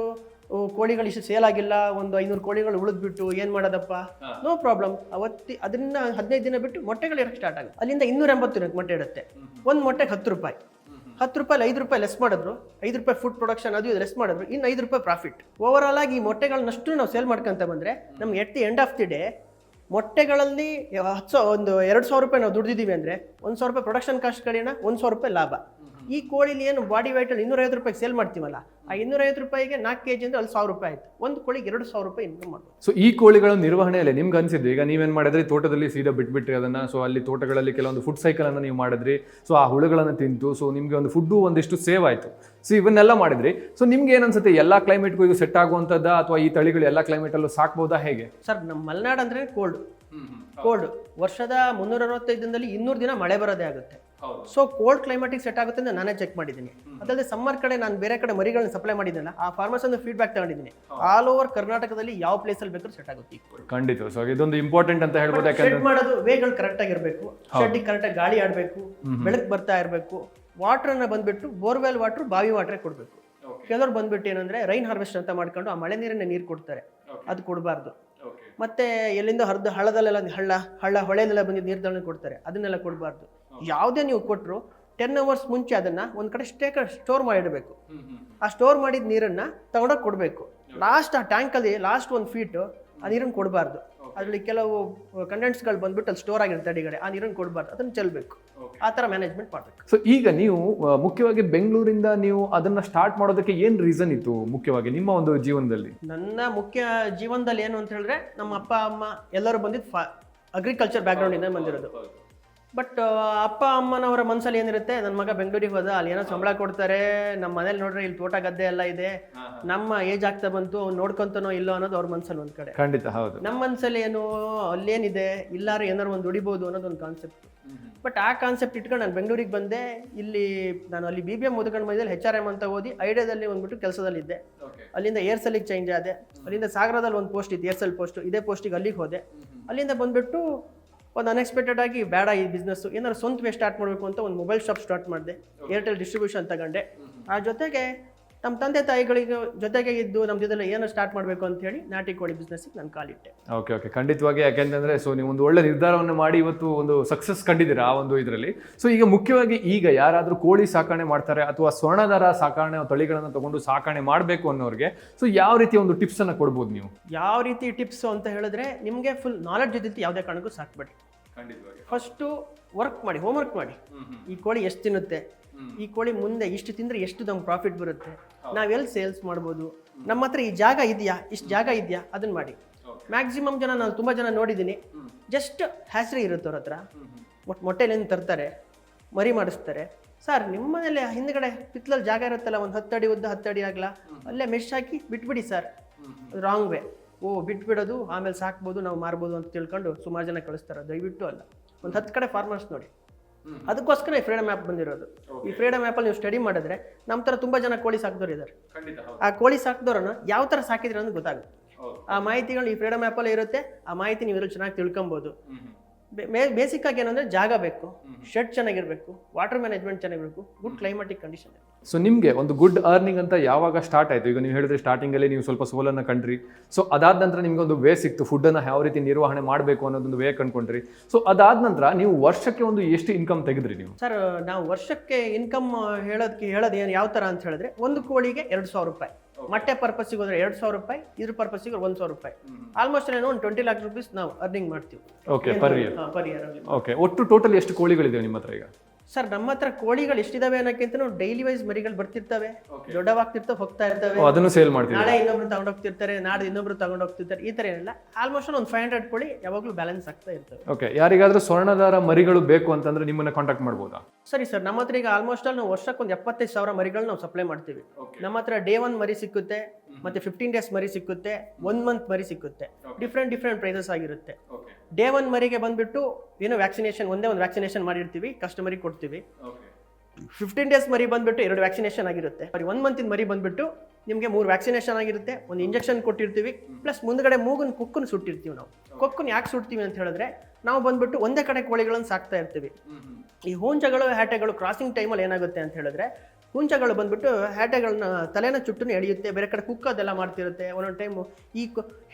ಕೋಳಿಗಳು ಇಷ್ಟು ಸೇಲ್ ಆಗಿಲ್ಲ, ಒಂದು 500 ಕೋಳಿಗಳು ಉಳಿದ್ಬಿಟ್ಟು ಏನು ಮಾಡೋದಪ್ಪ, ನೋ ಪ್ರಾಬ್ಲಮ್. ಅದರಿಂದ 15 ದಿನ ಬಿಟ್ಟು ಮೊಟ್ಟೆಗಳು ಇರೋಕ್ಕೆ ಸ್ಟಾರ್ಟ್ ಆಗುತ್ತೆ. ಅಲ್ಲಿಂದ 280 ಮೊಟ್ಟೆ ಇಡುತ್ತೆ. ಒಂದು ಮೊಟ್ಟೆಗೆ 10 ರೂಪಾಯಿ. 10 ರೂಪಾಯಿ 5 ರೂಪಾಯಿ ಲೆಸ್ ಮಾಡಿದ್ರು, 5 ರೂಪಾಯಿ ಫುಡ್ ಪ್ರೊಡಕ್ಷನ್ ಅದು ಇದು ಲೆಸ್ ಮಾಡಿದ್ರು, ಇನ್ನು 5 ರೂಪಾಯಿ ಪ್ರಾಫಿಟ್. ಓವರ್ ಆಲ್ ಆಗಿ ಈ ಮೊಟ್ಟೆಗಳನ್ನಷ್ಟು ನಾವು ಸೇಲ್ ಮಾಡ್ಕೊಂತ ಬಂದರೆ ನಮ್ಗೆ at the end of the day ಮೊಟ್ಟೆಗಳಲ್ಲಿ ಒಂದು 2,000 ರೂಪಾಯಿ ನಾವು ದುಡ್ದಿದ್ದೀವಿ ಅಂದರೆ 1,000 ರೂಪಾಯಿ ಪ್ರೊಡಕ್ಷನ್ ಕಾಸ್ಟ್ ಕಡೆನ 1,000 ರೂಪಾಯಿ ಲಾಭ. ಈ ಕೋಳಿಲಿ ಏನು ಬಾಡಿ ವೈಟಲ್ಲಿ 250 ರೂಪಾಯಿಗೆ ಸೇಲ್ ಮಾಡ್ತೀವಲ್ಲ, ಆ 250 ರೂಪಾಯಿಗೆ 4 kg ಅಂದರೆ ಅಲ್ಲಿ 1,000 ರೂಪಾಯಿ ಆಯ್ತು. ಒಂದು ಕೋಳಿಗೆ 2,000 ರೂಪಾಯಿ ಇನ್ಕಮ್ ಮಾಡ್ಬೋದು. ಸೊ ಈ ಕೋಳಿಗಳ ನಿರ್ವಹಣೆಯಲ್ಲಿ ನಿಮ್ಗೆ ಅನ್ಸಿದ್ದು, ಈಗ ನೀವೇನು ಮಾಡಿದ್ರಿ, ತೋಟದಲ್ಲಿ ಸೀದಾ ಬಿಟ್ಬಿಟ್ರಿ ಅದನ್ನ. ಸೊ ಅಲ್ಲಿ ತೋಟಗಳಲ್ಲಿ ಕೆಲವೊಂದು ಫುಡ್ ಸೈಕಲ್ ಅನ್ನು ನೀವು ಮಾಡಿದ್ರಿ. ಸೊ ಆ ಹುಳುಗಳನ್ನು ತಿಂತು, ಸೊ ನಿಮ್ಗೆ ಒಂದು ಫುಡ್ಡು ಒಂದಿಷ್ಟು ಸೇವ್ ಆಯ್ತು. ಸೊ ಇವನ್ನೆಲ್ಲ ಮಾಡಿದ್ರಿ. ಸೊ ನಿಮ್ಗೆ ಏನು ಅನ್ಸುತ್ತೆ, ಎಲ್ಲ ಕ್ಲೈಮೇಟ್ಗೂ ಇದು ಸೆಟ್ ಆಗುವಂಥದ್ದ, ಅಥವಾ ಈ ತಳಿಗಳು ಎಲ್ಲ ಕ್ಲೈಮೇಟಲ್ಲೂ ಸಾಕ್ಬೋದಾ, ಹೇಗೆ? ಸರ್, ನಮ್ಮ ಮಲೆನಾಡು ಅಂದರೆ ಕೋಲ್ಡ್ ವರ್ಷದ 365 ದಿನದಲ್ಲಿ 200 ದಿನ ಮಳೆ ಬರೋದೇ ಆಗುತ್ತೆ. ಸೊ ಕೋಲ್ಡ್ ಕ್ಲೈಮೇಟಿಗೆ ಸೆಟ್ ಆಗುತ್ತೆ ಅಂತ ನಾನೇ ಚೆಕ್ ಮಾಡಿದ್ದೀನಿ. ಅದಲ್ಲದೆ ಸಮ್ಮರ್ ಕಡೆ ನಾನು ಬೇರೆ ಕಡೆ ಮರಿಗಳನ್ನ ಸಪ್ಲೈ ಮಾಡಿದ್ದಲ್ಲ, ಆ ಫಾರ್ಮರ್ಸ್ ಒಂದು ಫೀಡ್ಬ್ಯಾಕ್ ತಗೊಂಡಿದ್ದೀನಿ. ಆಲ್ ಓವರ್ ಕರ್ನಾಟಕದಲ್ಲಿ ಯಾವ ಪ್ಲೇಸ್ ಅಲ್ಲಿ ಬೇಕಾದ್ರೂ ಸೆಟ್ ಆಗುತ್ತೆ. ಖಂಡಿತ. ಸೊ ಇದೊಂದು ಇಂಪಾರ್ಟೆಂಟ್ ಅಂತ ಹೇಳ್ಬೋದು. ಶೆಡ್ ಮಾಡೋದು ವೇಗಳು ಕರೆಕ್ಟ್ ಆಗಿರಬೇಕು, ಶೆಡ್ಡಿಗೆ ಕರೆಕ್ಟಾಗಿ ಗಾಳಿ ಆಡಬೇಕು, ಬೆಳಕು ಬರ್ತಾ ಇರಬೇಕು. ವಾಟರ್ ಅನ್ನ ಬಂದ್ಬಿಟ್ಟು ಬೋರ್ವೆಲ್ ವಾಟರ್, ಬಾವಿ ವಾಟರ್ ಕೊಡಬೇಕು. ಕೆಲವರು ಬಂದ್ಬಿಟ್ಟು ಏನಂದ್ರೆ ರೈನ್ ಹಾರ್ವೆಸ್ಟ್ ಅಂತ ಮಾಡ್ಕೊಂಡು ಆ ಮಳೆ ನೀರನ್ನ ನೀರು ಕೊಡ್ತಾರೆ, ಅದು ಕೊಡಬಾರ್ದು. ಮತ್ತೆ ಎಲ್ಲಿಂದ ಹಳ್ಳದಲ್ಲೆಲ್ಲ ಹೊಳೆಲೆಲ್ಲ ಬಂದು ನೀರ್ದನ್ನ ಕೊಡ್ತಾರೆ, ಅದನ್ನೆಲ್ಲ ಕೊಡಬಾರ್ದು. ಯಾವುದೇ ನೀವು ಕೊಟ್ಟರು 10 hours ಮುಂಚೆ ಅದನ್ನ ಒಂದ್ ಕಡೆ ಸ್ಟೋರ್ ಮಾಡಿಡಬೇಕು. ಆ ಸ್ಟೋರ್ ಮಾಡಿದ ನೀರನ್ನ ತಗೊಂಡೋಗಿ ಕೊಡಬೇಕು. ಲಾಸ್ಟ್ ಆ ಟ್ಯಾಂಕ್ ಅಲ್ಲಿ ಲಾಸ್ಟ್ 1 feet ಆ ನೀರನ್ನು ಕೊಡಬಾರ್ದು. ಅದರಲ್ಲಿ ಕೆಲವು ಕಂಡೆಂಟ್ಸ್ಗಳು ಬಂದ್ಬಿಟ್ಟು ಅಲ್ಲಿ ಸ್ಟೋರ್ ಆಗಿರುತ್ತೆ ಅಡಿಗಡೆ, ಆ ನೀರನ್ನು ಕೊಡಬಾರ್ದು, ಅದನ್ನ ಚೆಲ್ಬೇಕು. ಆ ಥರ ಮ್ಯಾನೇಜ್ಮೆಂಟ್ ಮಾಡಬೇಕು. ಸೊ ಈಗ ನೀವು ಮುಖ್ಯವಾಗಿ ಬೆಂಗಳೂರಿಂದ ನೀವು ಅದನ್ನ ಸ್ಟಾರ್ಟ್ ಮಾಡೋದಕ್ಕೆ ಏನ್ ರೀಸನ್ ಇತ್ತು ಮುಖ್ಯವಾಗಿ ನಿಮ್ಮ ಒಂದು ಜೀವನದಲ್ಲಿ? ನನ್ನ ಮುಖ್ಯ ಜೀವನದಲ್ಲಿ ಏನು ಅಂತ ಹೇಳಿದ್ರೆ, ನಮ್ಮ ಅಪ್ಪ ಅಮ್ಮ ಎಲ್ಲರೂ ಬಂದಿದ್ದು ಅಗ್ರಿಕಲ್ಚರ್ ಬ್ಯಾಕ್ಗ್ರೌಂಡ್ ಇಂದ ಬಂದಿರೋದು. ಬಟ್ ಅಪ್ಪ ಅಮ್ಮನವರ ಮನಸ್ಸಲ್ಲಿ ಏನಿರುತ್ತೆ, ನನ್ನ ಮಗ ಬೆಂಗಳೂರಿಗೆ ಹೋದ, ಅಲ್ಲಿ ಏನೋ ಸಂಬಳ ಕೊಡ್ತಾರೆ, ನಮ್ಮ ಮನೇಲಿ ನೋಡ್ರೆ ಇಲ್ಲಿ ತೋಟ ಗದ್ದೆ ಎಲ್ಲ ಇದೆ, ನಮ್ಮ ಏಜ್ ಆಗ್ತಾ ಬಂತು, ನೋಡ್ಕೊಂತನೋ ಇಲ್ಲೋ ಅನ್ನೋದು ಅವ್ರ ಮನಸ್ಸಲ್ಲಿ ಒಂದ್ ಕಡೆ. ಖಂಡಿತ ಹೌದು. ನಮ್ಮ ಮನಸ್ಸಲ್ಲಿ ಏನು ಅಲ್ಲೇನಿದೆ, ಇಲ್ಲಾರು ಏನಾರು ಒಂದು ದುಡಿಬಹುದು ಅನ್ನೋದು ಒಂದು ಕಾನ್ಸೆಪ್ಟ್. ಬಟ್ ಆ ಕಾನ್ಸೆಪ್ಟ್ ಇಟ್ಕೊಂಡು ನಾನು ಬೆಂಗಳೂರಿಗೆ ಬಂದೆ. ನಾನು ಅಲ್ಲಿ BBM ಓದ್ಕೊಂಡು ಬಂದಿದ್ದಲ್ಲಿ HRM ಅಂತ ಓದಿ ಐಡಿಯಾದಲ್ಲಿ ಬಂದ್ಬಿಟ್ಟು ಕೆಲಸದಲ್ಲಿದ್ದೆ. ಅಲ್ಲಿಂದ ಏರ್ಸೆಲ್ಗೆ ಚೇಂಜ್ ಆದೆ. ಅಲ್ಲಿಂದ ಸಾಗರದಲ್ಲಿ ಒಂದು ಪೋಸ್ಟ್ ಇತ್ತು, ಏರ್ಸೆಲ್ ಪೋಸ್ಟ್, ಇದೇ ಪೋಸ್ಟಿಗೆ ಅಲ್ಲಿಗೆ ಹೋದೆ. ಅಲ್ಲಿಂದ ಬಂದ್ಬಿಟ್ಟು ಒಂದು ಅನ್ಎಕ್ಸ್ಪೆಕ್ಟೆಡ್ ಆಗಿ ಬೇಡ ಈ ಬಿಸ್ನೆಸ್, ಏನಾದ್ರು ಸ್ವಂತವೇ ಸ್ಟಾರ್ಟ್ ಮಾಡಬೇಕು ಅಂತ ಒಂದು ಮೊಬೈಲ್ ಶಾಪ್ ಸ್ಟಾರ್ಟ್ ಮಾಡಿದೆ. ಏರ್ಟೆಲ್ ಡಿಸ್ಟ್ರಿಬ್ಯೂಷನ್ ತಗೊಂಡೆ. ಆ ಜೊತೆಗೆ ನಮ್ಮ ತಂದೆ ತಾಯಿಗಳಿಗೆ ಜೊತೆಗೆ ಇದ್ದು ನಮ್ಮ ಜೊತೆಲ್ಲ ಏನು ಸ್ಟಾರ್ಟ್ ಮಾಡಬೇಕು ಅಂತ ಹೇಳಿ ನಾಟಿ ಕೋಳಿ ಬಿಸ್ನೆಸ್ಗೆ ನಾನು ಕಾಲಿಟ್ಟೆ. ಓಕೆ ಖಂಡಿತವಾಗಿ. ಯಾಕೆಂತಂದ್ರೆ ಸೊ ನೀವು ಒಂದು ಒಳ್ಳೆ ನಿರ್ಧಾರವನ್ನು ಮಾಡಿ ಇವತ್ತು ಒಂದು ಸಕ್ಸಸ್ ಕಂಡಿದ್ದೀರಾ ಆ ಒಂದು ಇದರಲ್ಲಿ. ಸೊ ಈಗ ಮುಖ್ಯವಾಗಿ ಈಗ ಯಾರಾದರೂ ಕೋಳಿ ಸಾಕಣೆ ಮಾಡ್ತಾರೆ ಅಥವಾ ಸ್ವರ್ಣಧಾರ ಸಾಕಣೆ ತಳಿಗಳನ್ನು ತಗೊಂಡು ಸಾಕಣೆ ಮಾಡಬೇಕು ಅನ್ನೋರಿಗೆ ಸೊ ಯಾವ ರೀತಿಯ ಒಂದು ಟಿಪ್ಸ್ ಅನ್ನ ಕೊಡ್ಬೋದು ನೀವು? ಯಾವ ರೀತಿ ಟಿಪ್ಸ್ ಅಂತ ಹೇಳಿದ್ರೆ, ನಿಮಗೆ ಫುಲ್ ನಾಲೆಡ್ಜ್ ಇದ್ದಿತ್ತು ಯಾವುದೇ ಕಾರಣಕ್ಕೂ ಸಾಕ್ಬೇಡಿ. ಫಸ್ಟು ವರ್ಕ್ ಮಾಡಿ, ಹೋಮ್ ವರ್ಕ್ ಮಾಡಿ. ಈ ಕೋಳಿ ಎಷ್ಟು ತಿನ್ನುತ್ತೆ, ಈ ಕೋಳಿ ಮುಂದೆ ಇಷ್ಟು ತಿಂದ್ರೆ ಎಷ್ಟು ನಮ್ಗೆ ಪ್ರಾಫಿಟ್ ಬರುತ್ತೆ, ನಾವೆಲ್ಲಿ ಸೇಲ್ಸ್ ಮಾಡ್ಬೋದು, ನಮ್ಮ ಹತ್ರ ಈ ಜಾಗ ಇದೆಯಾ, ಇಷ್ಟು ಜಾಗ ಇದೆಯಾ, ಅದನ್ನ ಮಾಡಿ. ಮ್ಯಾಕ್ಸಿಮಮ್ ಜನ, ನಾನು ತುಂಬ ಜನ ನೋಡಿದ್ದೀನಿ, ಜಸ್ಟ್ ಹ್ಯಾಸ್ರಿ ಇರುತ್ತೆ ಅವ್ರ ಹತ್ರ, ಮೊಟ್ಟೆಲೇನು ತರ್ತಾರೆ, ಮರಿ ಮಾಡಿಸ್ತಾರೆ. ಸರ್ ನಿಮ್ಮ ಮನೇಲಿ ಹಿಂದ್ಗಡೆ ಪಿತ್ಲಲ್ಲಿ ಜಾಗ ಇರುತ್ತಲ್ಲ, ಒಂದು 10 ಅಡಿ ಉದ್ದ 10 ಅಡಿ ಆಗಲ್ಲ, ಅಲ್ಲೇ ಮೆಶ್ ಹಾಕಿ ಬಿಟ್ಬಿಡಿ ಸರ್. Wrong way. ಬಿಟ್ಬಿಡೋದು, ಆಮೇಲೆ ಸಾಕ್ಬೋದು, ನಾವು ಮಾರ್ಬೋದು ಅಂತ ತಿಳ್ಕೊಂಡು ಸುಮಾರು ಜನ ಕಳಿಸ್ತಾರೆ. ದಯವಿಟ್ಟು ಅಲ್ಲ. ಒಂದು 10 ಕಡೆ ಫಾರ್ಮರ್ಸ್ ನೋಡಿ, ಅದಕ್ಕೋಸ್ಕರ ಈ ಫ್ರೀಡಮ್ ಆ್ಯಪ್ ಬಂದಿರೋದು. ಈ ಫ್ರೀಡಮ್ ಆ್ಯಪಲ್ಲಿ ನೀವು ಸ್ಟಡಿ ಮಾಡಿದ್ರೆ ನಮ್ಮ ಥರ ತುಂಬ ಜನ ಕೋಳಿ ಸಾಕಿದವರು ಇದ್ದಾರೆ. ಆ ಕೋಳಿ ಸಾಕಿದವ್ರನ್ನ ಯಾವ ಥರ ಸಾಕಿದ್ರೆ ಅಂತ ಗೊತ್ತಾಗುತ್ತೆ. ಆ ಮಾಹಿತಿಗಳು ಈ ಫ್ರೀಡಮ್ ಆ್ಯಪಲ್ಲೇ ಇರುತ್ತೆ. ಆ ಮಾಹಿತಿ ನೀವು ಇದ್ರಲ್ಲಿ ಚೆನ್ನಾಗಿ ತಿಳ್ಕೊಬೋದು. ಬೇಸಿಕ್ ಆಗಿ ಏನಂದ್ರೆ ಜಾಗ ಬೇಕು, ಶೆಡ್ ಚೆನ್ನಾಗಿರ್ಬೇಕು, ವಾಟರ್ ಮ್ಯಾನೇಜ್ಮೆಂಟ್ ಚೆನ್ನಾಗಿರ್ಬೇಕು, ಗುಡ್ ಕ್ಲೈಮ್ಯಾಟಿಕ್ ಕಂಡೀಷನ್. ಸೊ ನಿಮಗೆ ಒಂದು ಗುಡ್ ಅರ್ನಿಂಗ್ ಅಂತ ಯಾವಾಗ ಸ್ಟಾರ್ಟ್ ಆಯಿತು? ಈಗ ನೀವು ಹೇಳಿದ್ರೆ ಸ್ಟಾರ್ಟಿಂಗಲ್ಲಿ ನೀವು ಸ್ವಲ್ಪ ಸೋಲನ್ನು ಕಂಡ್ರಿ. ಸೊ ಅದಾದ ನಂತರ ನಿಮಗೆ ಒಂದು ವೇ ಸಿಕ್ತು, ಫುಡ್ಡನ್ನು ಯಾವ ರೀತಿ ನಿರ್ವಹಣೆ ಮಾಡಬೇಕು ಅನ್ನೋದೊಂದು ವೇ ಕಂಡ್ಕೊಂಡ್ರಿ. ಸೊ ಅದಾದ ನಂತರ ನೀವು ವರ್ಷಕ್ಕೆ ಒಂದು ಎಷ್ಟು ಇನ್ಕಮ್ ತೆಗೆದ್ರಿ ನೀವು? ಸರ್ ನಾವು ವರ್ಷಕ್ಕೆ ಇನ್ಕಮ್ ಹೇಳೋದು ಏನು ಯಾವ ಥರ ಅಂತ ಹೇಳಿದ್ರೆ, ಒಂದು ಕೋಳಿಗೆ 2,000 ರೂಪಾಯಿ, ಮೊಟ್ಟೆ ಪರ್ಪಸ್ಸಿಗೆ ಹೋದ್ರೆ 2,000 ರೂಪಾಯಿ, ಇದ್ರ ಪರ್ಪಸ್ಸಿಗೆ 1,000 ರೂಪಾಯಿ. ಆಲ್ಮೋಸ್ಟ್ ಏನೋ ಒಂದು 20 lakh rupees ನಾವು ಅರ್ನಿಂಗ್ ಮಾಡ್ತೀವಿ. Okay, per year. ಓಕೆ, ಒಟ್ಟು ಟೋಟಲ್ ಎಷ್ಟು ಕೋಳಿಗಳಿದೆ ನಿಮ್ಮ ಹತ್ರ ಈಗ? ಸರ್ ನಮ್ಮ ಹತ್ರ ಕೋಳಿಗಳು ಎಷ್ಟಿದಾವೆ ಅನ್ನೋಕ್ಕಿಂತ ಡೈಲಿ ವೈಸ್ ಮರಿಗಳು ಬರ್ತಿರ್ತವೆ, ದೊಡ್ಡವಾಗ್ತಿರ್ತವೆ, ಹೋಗ್ತಾ ಇರ್ತವೆ. ಅದನ್ನು ಸೇಲ್ ಮಾಡ್ತೀವಿ. ನಾಳೆ ಇನ್ನೊಬ್ರು ತಗೊಂಡೋಗ್ತಿರ್ತಾರೆ, ನಾಳೆ ಇನ್ನೊಬ್ರು ತಗೊಂಡೋಗ್ತಿರ್ತಾರೆ, ಈ ತರ ಏನಿಲ್ಲ. ಆಲ್ಮೋಸ್ಟ್ ಒಂದು 500 ಕೋಳಿ ಯಾವಾಗಲೂ ಬ್ಯಾಲೆನ್ಸ್ ಆಗ್ತಾ ಇರ್ತವೆ. ಓಕೆ, ಯಾರಿಗಾದ್ರೂ ಸ್ವರ್ಣಧಾರ ಮರಿಗಳು ಬೇಕು ಅಂತಂದ್ರೆ ನಿಮ್ಮನ್ನ ಕಾಂಟ್ಯಾಕ್ಟ್ ಮಾಡ್ಬೋದಾ? ಸರಿ ಸರ್, ನಮ್ಮ ಹತ್ರ ಈಗ ಆಲ್ಮೋಸ್ಟ್ ನಾವು ವರ್ಷಕ್ಕೆ ಒಂದು 75,000 ಮರಿಗಳು ನಾವು ಸಪ್ಲೈ ಮಾಡ್ತೀವಿ. ನಮ್ಮ ಹತ್ರ Day 1 ಮರಿ ಸಿಕ್ಕುತ್ತೆ, ಮತ್ತೆ 15 days ಮರಿ ಸಿಕ್ಕುತ್ತೆ, 1 month ಮರಿ ಸಿಕ್ಕುತ್ತೆ. ಡಿಫ್ರೆಂಟ್ ಪ್ರೈಸಸ್ ಆಗಿರುತ್ತೆ. Day 1 ಮರಿಗೆ ಬಂದ್ಬಿಟ್ಟು ಏನೋ ವ್ಯಾಕ್ಸಿನೇಷನ್, ಒಂದೇ ಒಂದು ವ್ಯಾಕ್ಸಿನೇಷನ್ ಮಾಡಿರ್ತೀವಿ, ಕಸ್ಟಮರಿಗೆ ಕೊಡ್ತೀವಿ. 15 days ಮರಿ ಬಂದ್ಬಿಟ್ಟು 2 ವ್ಯಾಕ್ಸಿನೇಷನ್ ಆಗಿರುತ್ತೆ. 1 month ಮರಿ ಬಂದ್ಬಿಟ್ಟು ನಿಮಗೆ 3 ವ್ಯಾಕ್ಸಿನೇಷನ್ ಆಗಿರುತ್ತೆ, ಒಂದು ಇಂಜೆಕ್ಷನ್ ಕೊಟ್ಟಿರ್ತೀವಿ, ಪ್ಲಸ್ ಮುಂದ್ಗಡೆ ಮೂಗನ್ ಕುಕ್ಕನ್ನು ಸುಟ್ಟಿರ್ತೀವಿ. ನಾವು ಕೊಕ್ಕನ್ನು ಯಾಕೆ ಸುಡ್ತೀವಿ ಅಂತ ಹೇಳಿದ್ರೆ, ನಾವು ಬಂದ್ಬಿಟ್ಟು ಒಂದೇ ಕಡೆ ಕೋಳಿಗಳನ್ನು ಸಾಕ್ತಾ ಇರ್ತೀವಿ. ಈ ಹೂಂಜಗಳು ಹ್ಯಾಟೆಗಳು ಕ್ರಾಸಿಂಗ್ ಟೈಮಲ್ಲಿ ಏನಾಗುತ್ತೆ ಅಂತ ಹೇಳಿದ್ರೆ, ಹುಂಚಗಳು ಬಂದ್ಬಿಟ್ಟು ಹ್ಯಾಟೆಗಳನ್ನ ತಲೆನ ಚುಟ್ಟನ್ನು ಎಳೆಯುತ್ತೆ, ಬೇರೆ ಕಡೆ ಕುಕ್ಕೋದೆಲ್ಲ ಮಾಡ್ತಿರುತ್ತೆ. ಒಂದೊಂದು ಟೈಮು ಈ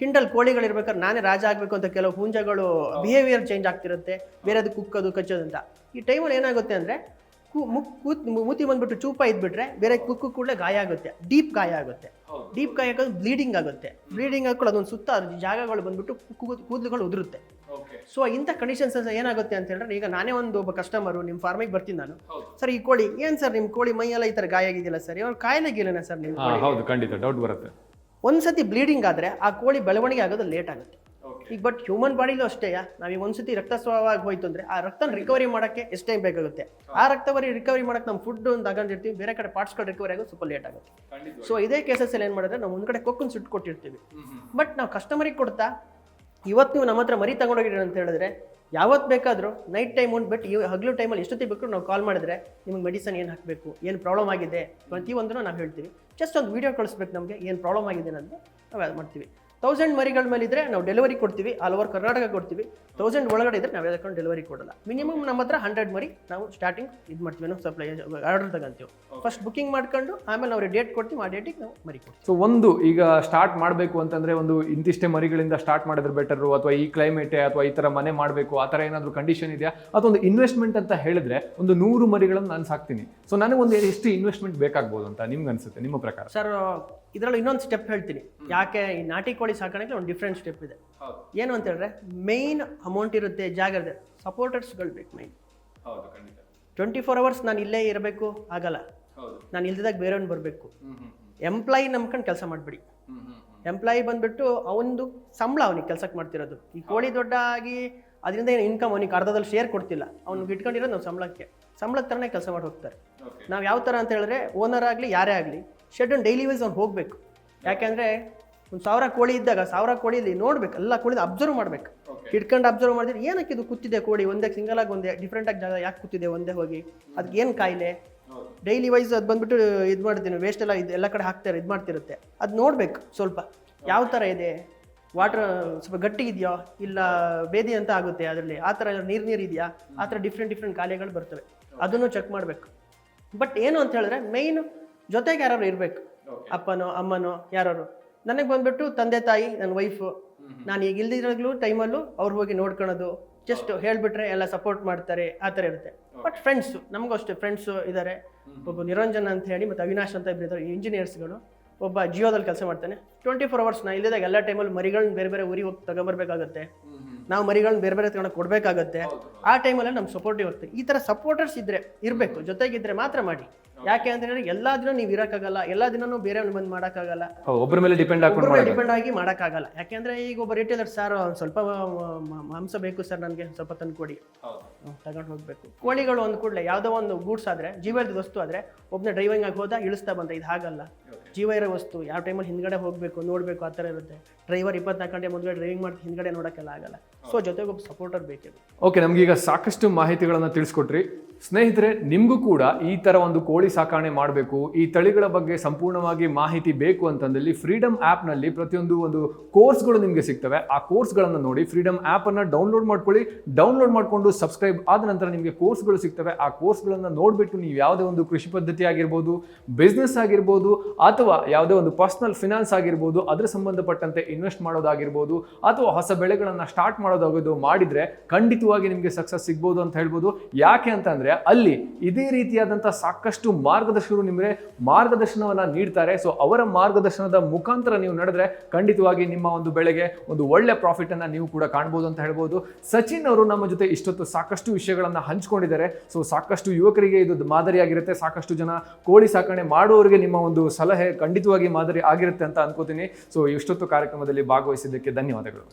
ಹಿಂಡಲ್ ಕೋಳಿಗಳಿರ್ಬೇಕಾದ್ರೆ ನಾನೇ ರಾಜ ಆಗಬೇಕು ಅಂತ ಕೆಲವು ಹುಂಜಗಳು ಬಿಹೇವಿಯರ್ ಚೇಂಜ್ ಆಗ್ತಿರುತ್ತೆ, ಬೇರೆದು ಕುಕ್ಕೋದು ಕಚ್ಚೋದಂತ. ಈ ಟೈಮಲ್ಲಿ ಏನಾಗುತ್ತೆ ಅಂದರೆ, ಮೂತಿ ಬಂದ್ಬಿಟ್ಟು ಚೂಪ ಇದ್ಬಿಟ್ರೆ ಬೇರೆ ಕುಕ್ಕು ಕೂಡಲೇ ಗಾಯ ಆಗುತ್ತೆ, ಡೀಪ್ ಗಾಯ ಆಗುತ್ತೆ. ಡೀಪ್ ಗಾಯ ಆಗೋದು ಬ್ಲೀಡಿಂಗ್ ಆಗುತ್ತೆ. ಬ್ಲೀಡಿಂಗ್ ಹಾಕೊಂಡು ಅದೊಂದು ಸುತ್ತ ಜಾಗಗಳು ಬಂದ್ಬಿಟ್ಟು ಕೂದಲುಗಳು ಉದುರುತ್ತೆ. ಸೊ ಇಂಥ ಕಂಡೀಷನ್ಸ್ ಏನಾಗುತ್ತೆ ಅಂತ ಹೇಳಿದ್ರೆ, ಈಗ ನಾನೇ ಒಬ್ಬ ಕಸ್ಟಮರು ನಿಮ್ಮ ಫಾರ್ಮಿಗೆ ಬರ್ತೀನಿ ನಾನು. ಸರ್ ಈ ಕೋಳಿ ಏನು ಸರ್, ನಿಮ್ಮ ಕೋಳಿ ಮೈಯೆಲ್ಲ ಈ ಥರ ಗಾಯ ಆಗಿದೆಯಲ್ಲ ಸರ್, ಇವಾಗ ಕಾಯಿಲೆಗಿಲ್ಲ ಸರ್ ನಿಮ್ಮ? ಹೌದು, ಖಂಡಿತ ಡೌಟ್ ಬರುತ್ತೆ. ಒಂದ್ಸತಿ ಬ್ಲೀಡಿಂಗ್ ಆದರೆ ಆ ಕೋಳಿ ಬೆಳವಣಿಗೆ ಆಗೋದು ಲೇಟ್ ಆಗುತ್ತೆ. ಈಗ ಬಟ್ ಹ್ಯೂಮನ್ ಬಾಡಿಲೂ ಅಷ್ಟೇ, ನಾವೀಗ ಒಂದ್ಸತಿ ರಕ್ತಸ್ರಾವ ಹೋಯ್ತು ಅಂದರೆ ಆ ರಕ್ತ ರಿಕವರಿ ಮಾಡೋಕ್ಕೆ ಎಷ್ಟು ಟೈಮ್ ಬೇಕಾಗುತ್ತೆ. ಆ ರಿಕವರಿ ಮಾಡೋಕ್ಕೆ ನಾವು ಫುಡ್ ಒಂದು ತಗೊಂಡಿರ್ತೀವಿ, ಬೇರೆ ಕಡೆ ಪಾರ್ಟ್ಸ್ಗಳು ರಿಕವರಿ ಆಗೋದು ಸ್ವಲ್ಪ ಲೇಟ್ ಆಗುತ್ತೆ. ಸೊ ಇದೇ ಕೇಸಸ್ಸಲ್ಲಿ ಏನು ಮಾಡಿದ್ರೆ, ನಾವು ಮುಂದ್ಗಡೆ ಕೊಕ್ಕನ್ನು ಸುಟ್ಟು ಕೊಟ್ಟಿರ್ತೀವಿ. ಬಟ್ ನಾವು ಕಸ್ಟಮರಿಗೆ ಕೊಡ್ತಾ, ಇವತ್ತು ನೀವು ನಮ್ಮ ಹತ್ರ ಮರಿ ತಗೊಂಡೋಗಿರಿ ಅಂತ ಹೇಳಿದ್ರೆ, ಯಾವತ್ತು ಬೇಕಾದರೂ ನೈಟ್ ಟೈಮ್ ಬಿಟ್ಟು ಹಗಲು ಟೈಮಲ್ಲಿ ಎಷ್ಟೊತ್ತಿಗೆ ಬೇಕು ನಾವು ಕಾಲ್ ಮಾಡಿದ್ರೆ, ನಿಮಗೆ ಮೆಡಿಸನ್ ಏನು ಹಾಕಬೇಕು, ಏನು ಪ್ರಾಬ್ಲಮ್ ಆಗಿದೆ ಪ್ರತಿಯೊಂದನ್ನು ನಾವು ಹೇಳ್ತೀವಿ. ಜಸ್ಟ್ ಒಂದು ವೀಡಿಯೋ ಕಳಿಸ್ಬೇಕು ನಮಗೆ, ಏನು ಪ್ರಾಬ್ಲಮ್ ಆಗಿದೆ ಅನ್ನೋದು ನಾವು ಅದು ಮಾಡ್ತೀವಿ. 1000 ಮರಿಗಳ ಮೇಲೆ ಇದ್ರೆ ನಾವು ಡೆಲಿವರಿ ಕೊಡ್ತೀವಿ, ಆಲ್ ಓವರ್ ಕರ್ನಾಟಕ ಕೊಡ್ತೀವಿ. 1000 ಒಳಗಡೆ ಇದ್ರೆ ನಾವು ಯಾವ್ದಕ್ಕೆ ಡೆಲಿವರಿ ಕೊಡಲ್ಲ. ಮಿನಿಮಮ್ ನಮ್ಮ ಹತ್ರ 100 ಮರಿ ನಾವು ಸ್ಟಾರ್ಟಿಂಗ್ ಇದು ಮಾಡ್ತೀವಿ, ನಾವು ಸಪ್ಲೈ ಆರ್ಡರ್ ತಗೊಂತೀವಿ. ಫಸ್ಟ್ ಬುಕಿಂಗ್ ಮಾಡ್ಕೊಂಡು ಆಮೇಲೆ ಅವ್ರಿಗೆ ಡೇಟ್ ಕೊಡ್ತೀವಿ, ಆ ಡೇಟಿಗೆ ನಾವು ಮರಿ ಕೊಡ್ತೀವಿ. ಸೊ ಒಂದು ಈಗ ಸ್ಟಾರ್ಟ್ ಮಾಡಬೇಕು ಅಂತಂದ್ರೆ ಒಂದು ಇಂತಿಷ್ಟೇ ಮರಿಗಳಿಂದ ಸ್ಟಾರ್ಟ್ ಮಾಡಿದ್ರೆ ಬೆಟರು, ಅಥವಾ ಈ ಕ್ಲೈಮೇಟೇ ಅಥವಾ ಈ ತರ ಮನೆ ಮಾಡಬೇಕು ಆ ತರ ಏನಾದರೂ ಕಂಡೀಷನ್ ಇದೆಯಾ? ಅಥವಾ ಒಂದು ಇನ್ವೆಸ್ಟ್ಮೆಂಟ್ ಅಂತ ಹೇಳಿದ್ರೆ ಒಂದು 100 ಮರಿಗಳನ್ನು ನಾನು ಸಾಕ್ತೀನಿ, ಸೊ ನನಗೆ ಒಂದು ಎಷ್ಟು ಇನ್ವೆಸ್ಟ್ಮೆಂಟ್ ಬೇಕಾಗ್ಬೋದು ಅಂತ ನಿಮ್ಗೆ ಅನ್ಸುತ್ತೆ ನಿಮ್ಮ ಪ್ರಕಾರ? ಸರ್ ಇದರಲ್ಲಿ ಇನ್ನೊಂದು ಸ್ಟೆಪ್ ಹೇಳ್ತೀನಿ. ಯಾಕೆ ಈ ನಾಟಿ ಕೋಳಿ ಸಾಕಾಣಿಕೆ ಒಂದು ಡಿಫ್ರೆಂಟ್ ಸ್ಟೆಪ್ ಇದೆ. ಏನು ಅಂತ ಹೇಳಿದ್ರೆ ಮೈನ್ ಅಮೌಂಟ್ ಇರುತ್ತೆ, ಜಾಗ ಇರುತ್ತೆ, ಸಪೋರ್ಟರ್ಸ್ಗಳು ಬೇಕು ಮೈನ್. 24 ಅವರ್ಸ್ ನಾನು ಇಲ್ಲೇ ಇರಬೇಕು ಆಗಲ್ಲ, ನಾನು ಇಲ್ದಿದಾಗ ಬೇರೆಯವ್ನು ಬರಬೇಕು. ಎಂಪ್ಲಾಯಿ ನಂಬ್ಕೊಂಡು ಕೆಲಸ ಮಾಡಿಬಿಡಿ. ಎಂಪ್ಲಾಯಿ ಬಂದ್ಬಿಟ್ಟು ಅವನದು ಸಂಬಳ ಅವನಿಗೆ ಕೆಲಸಕ್ಕೆ ಮಾಡ್ತಿರೋದು. ಈ ಕೋಳಿ ದೊಡ್ಡ ಆಗಿ ಅದರಿಂದ ಏನು ಇನ್ಕಮ್ ಅವನಿಗೆ ಅರ್ಧದಲ್ಲಿ ಶೇರ್ ಕೊಡ್ತಿಲ್ಲ, ಅವ್ನಿಗೆ ಇಟ್ಕೊಂಡಿರೋದು ನಾವು ಸಂಬಳದ ಥರನೇ ಕೆಲಸ ಮಾಡಿ ಹೋಗ್ತಾರೆ. ನಾವು ಯಾವ ಥರ ಅಂತ ಹೇಳಿದ್ರೆ ಓನರ್ ಆಗಲಿ ಯಾರೇ ಆಗಲಿ ಶೆಡ್ ಡೈಲಿ ವೈಸ್ ಅವ್ನು ಹೋಗ್ಬೇಕು. ಯಾಕೆಂದರೆ ಒಂದು 1000 ಕೋಳಿ ಇದ್ದಾಗ 1000 ಕೋಳಿಲಿ ನೋಡ್ಬೇಕು, ಎಲ್ಲ ಕೋಳಿ ಅಬ್ಸರ್ವ್ ಮಾಡ್ಬೇಕು. ಹಿಡ್ಕೊಂಡು ಅಬ್ಸರ್ವ್ ಮಾಡಿದ್ರೆ ಏನಕ್ಕೆ ಇದು ಕೂತಿದೆ ಕೋಳಿ, ಒಂದೇ ಸಿಂಗಲ್ ಆಗಿ ಒಂದೇ ಡಿಫ್ರೆಂಟ್ ಆಗಿ ಜಾಗ ಯಾಕೆ ಕೂತಿದೆ, ಒಂದೇ ಹೋಗಿ ಅದಕ್ಕೆ ಏನು ಕಾಯಿಲೆ, ಡೈಲಿ ವೈಸ್ ಅದು ಬಂದ್ಬಿಟ್ಟು ಇದು ಮಾಡ್ತೀನಿ, ವೇಸ್ಟ್ ಎಲ್ಲ ಇದು ಎಲ್ಲ ಕಡೆ ಹಾಕ್ತಾರೆ, ಇದು ಮಾಡ್ತಿರುತ್ತೆ. ಅದು ನೋಡ್ಬೇಕು ಸ್ವಲ್ಪ ಯಾವ ಥರ ಇದೆ, ವಾಟರ್ ಸ್ವಲ್ಪ ಗಟ್ಟಿ ಇದೆಯಾ ಇಲ್ಲ ಬೇದಿ ಅಂತ ಆಗುತ್ತೆ ಅದರಲ್ಲಿ, ಆ ಥರ ನೀರು ಇದೆಯಾ, ಆ ಥರ ಡಿಫ್ರೆಂಟ್ ಕಾಯಿಲೆಗಳು ಬರ್ತವೆ, ಅದನ್ನು ಚೆಕ್ ಮಾಡಬೇಕು. ಬಟ್ ಏನು ಅಂತ ಹೇಳಿದ್ರೆ ಮೈನ್ ಜೊತೆಗೆ ಯಾರು ಇರಬೇಕು, ಅಪ್ಪನೋ ಅಮ್ಮನೋ ಯಾರು. ನನಗೆ ಬಂದ್ಬಿಟ್ಟು ತಂದೆ ತಾಯಿ, ನನ್ನ ವೈಫು, ನಾನು ಈಗ ಇಲ್ದಿರೋಗ್ಲೂ ಟೈಮಲ್ಲೂ ಅವ್ರು ಹೋಗಿ ನೋಡ್ಕೊಳೋದು, ಜಸ್ಟ್ ಹೇಳ್ಬಿಟ್ರೆ ಎಲ್ಲ ಸಪೋರ್ಟ್ ಮಾಡ್ತಾರೆ, ಆ ಥರ ಇರುತ್ತೆ. ಬಟ್ ಫ್ರೆಂಡ್ಸು ನಮಗೂ ಅಷ್ಟೇ ಫ್ರೆಂಡ್ಸು ಇದ್ದಾರೆ. ಒಬ್ಬ ನಿರಂಜನ್ ಅಂತ ಹೇಳಿ ಮತ್ತು ಅವಿನಾಶ್ ಅಂತ ಇಬ್ಬರು ಇದ್ದಾರೆ ಇಂಜಿನಿಯರ್ಸ್ಗಳು. ಒಬ್ಬ ಜಿಯೋದಲ್ಲಿ ಕೆಲಸ ಮಾಡ್ತಾನೆ. 24 ಅವರ್ಸ್ ನಾ ಇಲ್ಲಿದಾಗ ಎಲ್ಲ ಟೈಮಲ್ಲಿ ಮರಿಗಳನ್ನ ಬೇರೆ ಊರಿಗೆ ಹೋಗಿ ತಗೊಂಬರ್ಬೇಕಾಗತ್ತೆ, ನಾವು ಮರಿಗಳನ್ನ ಬೇರೆ ತಗೊಂಡು ಕೊಡಬೇಕಾಗತ್ತೆ. ಆ ಟೈಮಲ್ಲಿ ನಮ್ಮ ಸಪೋರ್ಟಿವ್ ಆಗ್ತದೆ. ಈ ಥರ ಸಪೋರ್ಟರ್ಸ್ ಇರಬೇಕು, ಜೊತೆಗಿದ್ರೆ ಮಾತ್ರ ಮಾಡಿ. ಯಾಕೆ ಅಂತ ಹೇಳಿದ್ರೆ ಎಲ್ಲಾ ದಿನ ನೀವು ಇರೋಕ್ಕಾಗಲ್ಲ, ಎಲ್ಲಾ ದಿನನೂ ಬೇರೆ ಬಂದು ಮಾಡೋಕ್ಕಾಗಲ್ಲ, ಒಬ್ಬರ ಮೇಲೆ ಡಿಪೆಂಡ್ ಆಗಿ ಮಾಡೋಕ್ಕಾಗಲ್ಲ. ಯಾಕೆಂದ್ರೆ ಈಗ ಒಬ್ಬ ರಿಟೇಲರ್ ಸರ್ ಸ್ವಲ್ಪ ಮಾಂಸ ಬೇಕು ಸರ್, ನನಗೆ ಸ್ವಲ್ಪ ತಂದು ಕೊಡಿ, ತಗೊಂಡು ಹೋಗ್ಬೇಕು. ಕೋಳಿಗಳು ಒಂದು ಕೂಡಲೇ ಯಾವುದೋ ಒಂದು ಗೂಡ್ಸ್ ಆದ್ರೆ, ಜೀವ ಇರೋದು ವಸ್ತು ಆದ್ರೆ ಒಬ್ಬನೇ ಡ್ರೈವಿಂಗ್ ಆಗಿ ಹೋದ ಇಳಿಸ್ತಾ ಬಂದ, ಇದು ಹಾಗಲ್ಲ. ಜೀವ ಇರೋ ವಸ್ತು ಯಾವ ಟೈಮಲ್ಲಿ ಹಿಂದ್ಗಡೆ ಹೋಗಬೇಕು ನೋಡಬೇಕು, ಆ ಥರ ಇರುತ್ತೆ. ಡ್ರೈವರ್ 24 ಗಂಟೆ ಮುಂದ್ಗಡೆ ಡ್ರೈವಿಂಗ್ ಮಾಡಿ ಹಿಂದ್ಗಡೆ ನೋಡೋಕ್ಕೆಲ್ಲ ಆಗಲ್ಲ. ಸೊ ಜೊತೆಗೆ ಒಬ್ಬ ಸಪೋರ್ಟರ್ ಬೇಕಿದೆ. ಓಕೆ, ನಮ್ಗೀಗ ಸಾಕಷ್ಟು ಮಾಹಿತಿಗಳನ್ನು ತಿಳಿಸ್ಕೊಟ್ರಿ. ಸ್ನೇಹಿತರೆ, ನಿಮಗೂ ಕೂಡ ಈ ಥರ ಒಂದು ಕೋಳಿ ಸಾಕಣೆ ಮಾಡಬೇಕು, ಈ ತಳಿಗಳ ಬಗ್ಗೆ ಸಂಪೂರ್ಣವಾಗಿ ಮಾಹಿತಿ ಬೇಕು ಅಂತಂದಲ್ಲಿ ಫ್ರೀಡಮ್ ಆ್ಯಪ್ನಲ್ಲಿ ಪ್ರತಿಯೊಂದು ಒಂದು ಕೋರ್ಸ್ಗಳು ನಿಮಗೆ ಸಿಗ್ತವೆ. ಆ ಕೋರ್ಸ್ಗಳನ್ನು ನೋಡಿ ಫ್ರೀಡಮ್ ಆ್ಯಪನ್ನು ಡೌನ್ಲೋಡ್ ಮಾಡ್ಕೊಳ್ಳಿ. ಡೌನ್ಲೋಡ್ ಮಾಡಿಕೊಂಡು ಸಬ್ಸ್ಕ್ರೈಬ್ ಆದ ನಂತರ ನಿಮಗೆ ಕೋರ್ಸ್ಗಳು ಸಿಗ್ತವೆ. ಆ ಕೋರ್ಸ್ಗಳನ್ನು ನೋಡಿಬಿಟ್ಟು ನೀವು ಯಾವುದೇ ಒಂದು ಕೃಷಿ ಪದ್ಧತಿ ಆಗಿರ್ಬೋದು, ಬಿಸ್ನೆಸ್ ಆಗಿರ್ಬೋದು, ಅಥವಾ ಯಾವುದೇ ಒಂದು ಪರ್ಸನಲ್ ಫಿನಾನ್ಸ್ ಆಗಿರ್ಬೋದು, ಅದರ ಸಂಬಂಧಪಟ್ಟಂತೆ ಇನ್ವೆಸ್ಟ್ ಮಾಡೋದಾಗಿರ್ಬೋದು, ಅಥವಾ ಹೊಸ ಬೆಳೆಗಳನ್ನು ಸ್ಟಾರ್ಟ್ ಮಾಡೋದಾಗೋದು ಮಾಡಿದರೆ ಖಂಡಿತವಾಗಿ ನಿಮಗೆ ಸಕ್ಸಸ್ ಸಿಗ್ಬೋದು ಅಂತ ಹೇಳ್ಬೋದು. ಯಾಕೆ ಅಂತಂದರೆ ಅಲ್ಲಿ ಇದೇ ರೀತಿಯಾದಂಥ ಸಾಕಷ್ಟು ಮಾರ್ಗದರ್ಶಕರು ನಿಮಗೆ ಮಾರ್ಗದರ್ಶನವನ್ನು ನೀಡ್ತಾರೆ. ಸೊ ಅವರ ಮಾರ್ಗದರ್ಶನದ ಮುಖಾಂತರ ನೀವು ನಡೆದ್ರೆ ಖಂಡಿತವಾಗಿ ನಿಮ್ಮ ಒಂದು ಬೆಳೆಗೆ ಒಂದು ಒಳ್ಳೆ ಪ್ರಾಫಿಟ್ ಅನ್ನ ನೀವು ಕೂಡ ಕಾಣ್ಬೋದು ಅಂತ ಹೇಳ್ಬೋದು. ಸಚಿನ್ ಅವರು ನಮ್ಮ ಜೊತೆ ಇಷ್ಟೊತ್ತು ಸಾಕಷ್ಟು ವಿಷಯಗಳನ್ನು ಹಂಚ್ಕೊಂಡಿದ್ದಾರೆ. ಸೊ ಸಾಕಷ್ಟು ಯುವಕರಿಗೆ ಇದು ಮಾದರಿಯಾಗಿರುತ್ತೆ. ಸಾಕಷ್ಟು ಜನ ಕೋಳಿ ಸಾಕಣೆ ಮಾಡುವವರಿಗೆ ನಿಮ್ಮ ಒಂದು ಸಲಹೆ ಖಂಡಿತವಾಗಿ ಮಾದರಿ ಆಗಿರುತ್ತೆ ಅಂತ ಅನ್ಕೋತೀನಿ. ಸೊ ಇಷ್ಟೊತ್ತು ಕಾರ್ಯಕ್ರಮದಲ್ಲಿ ಭಾಗವಹಿಸಿದ್ದಕ್ಕೆ ಧನ್ಯವಾದಗಳು.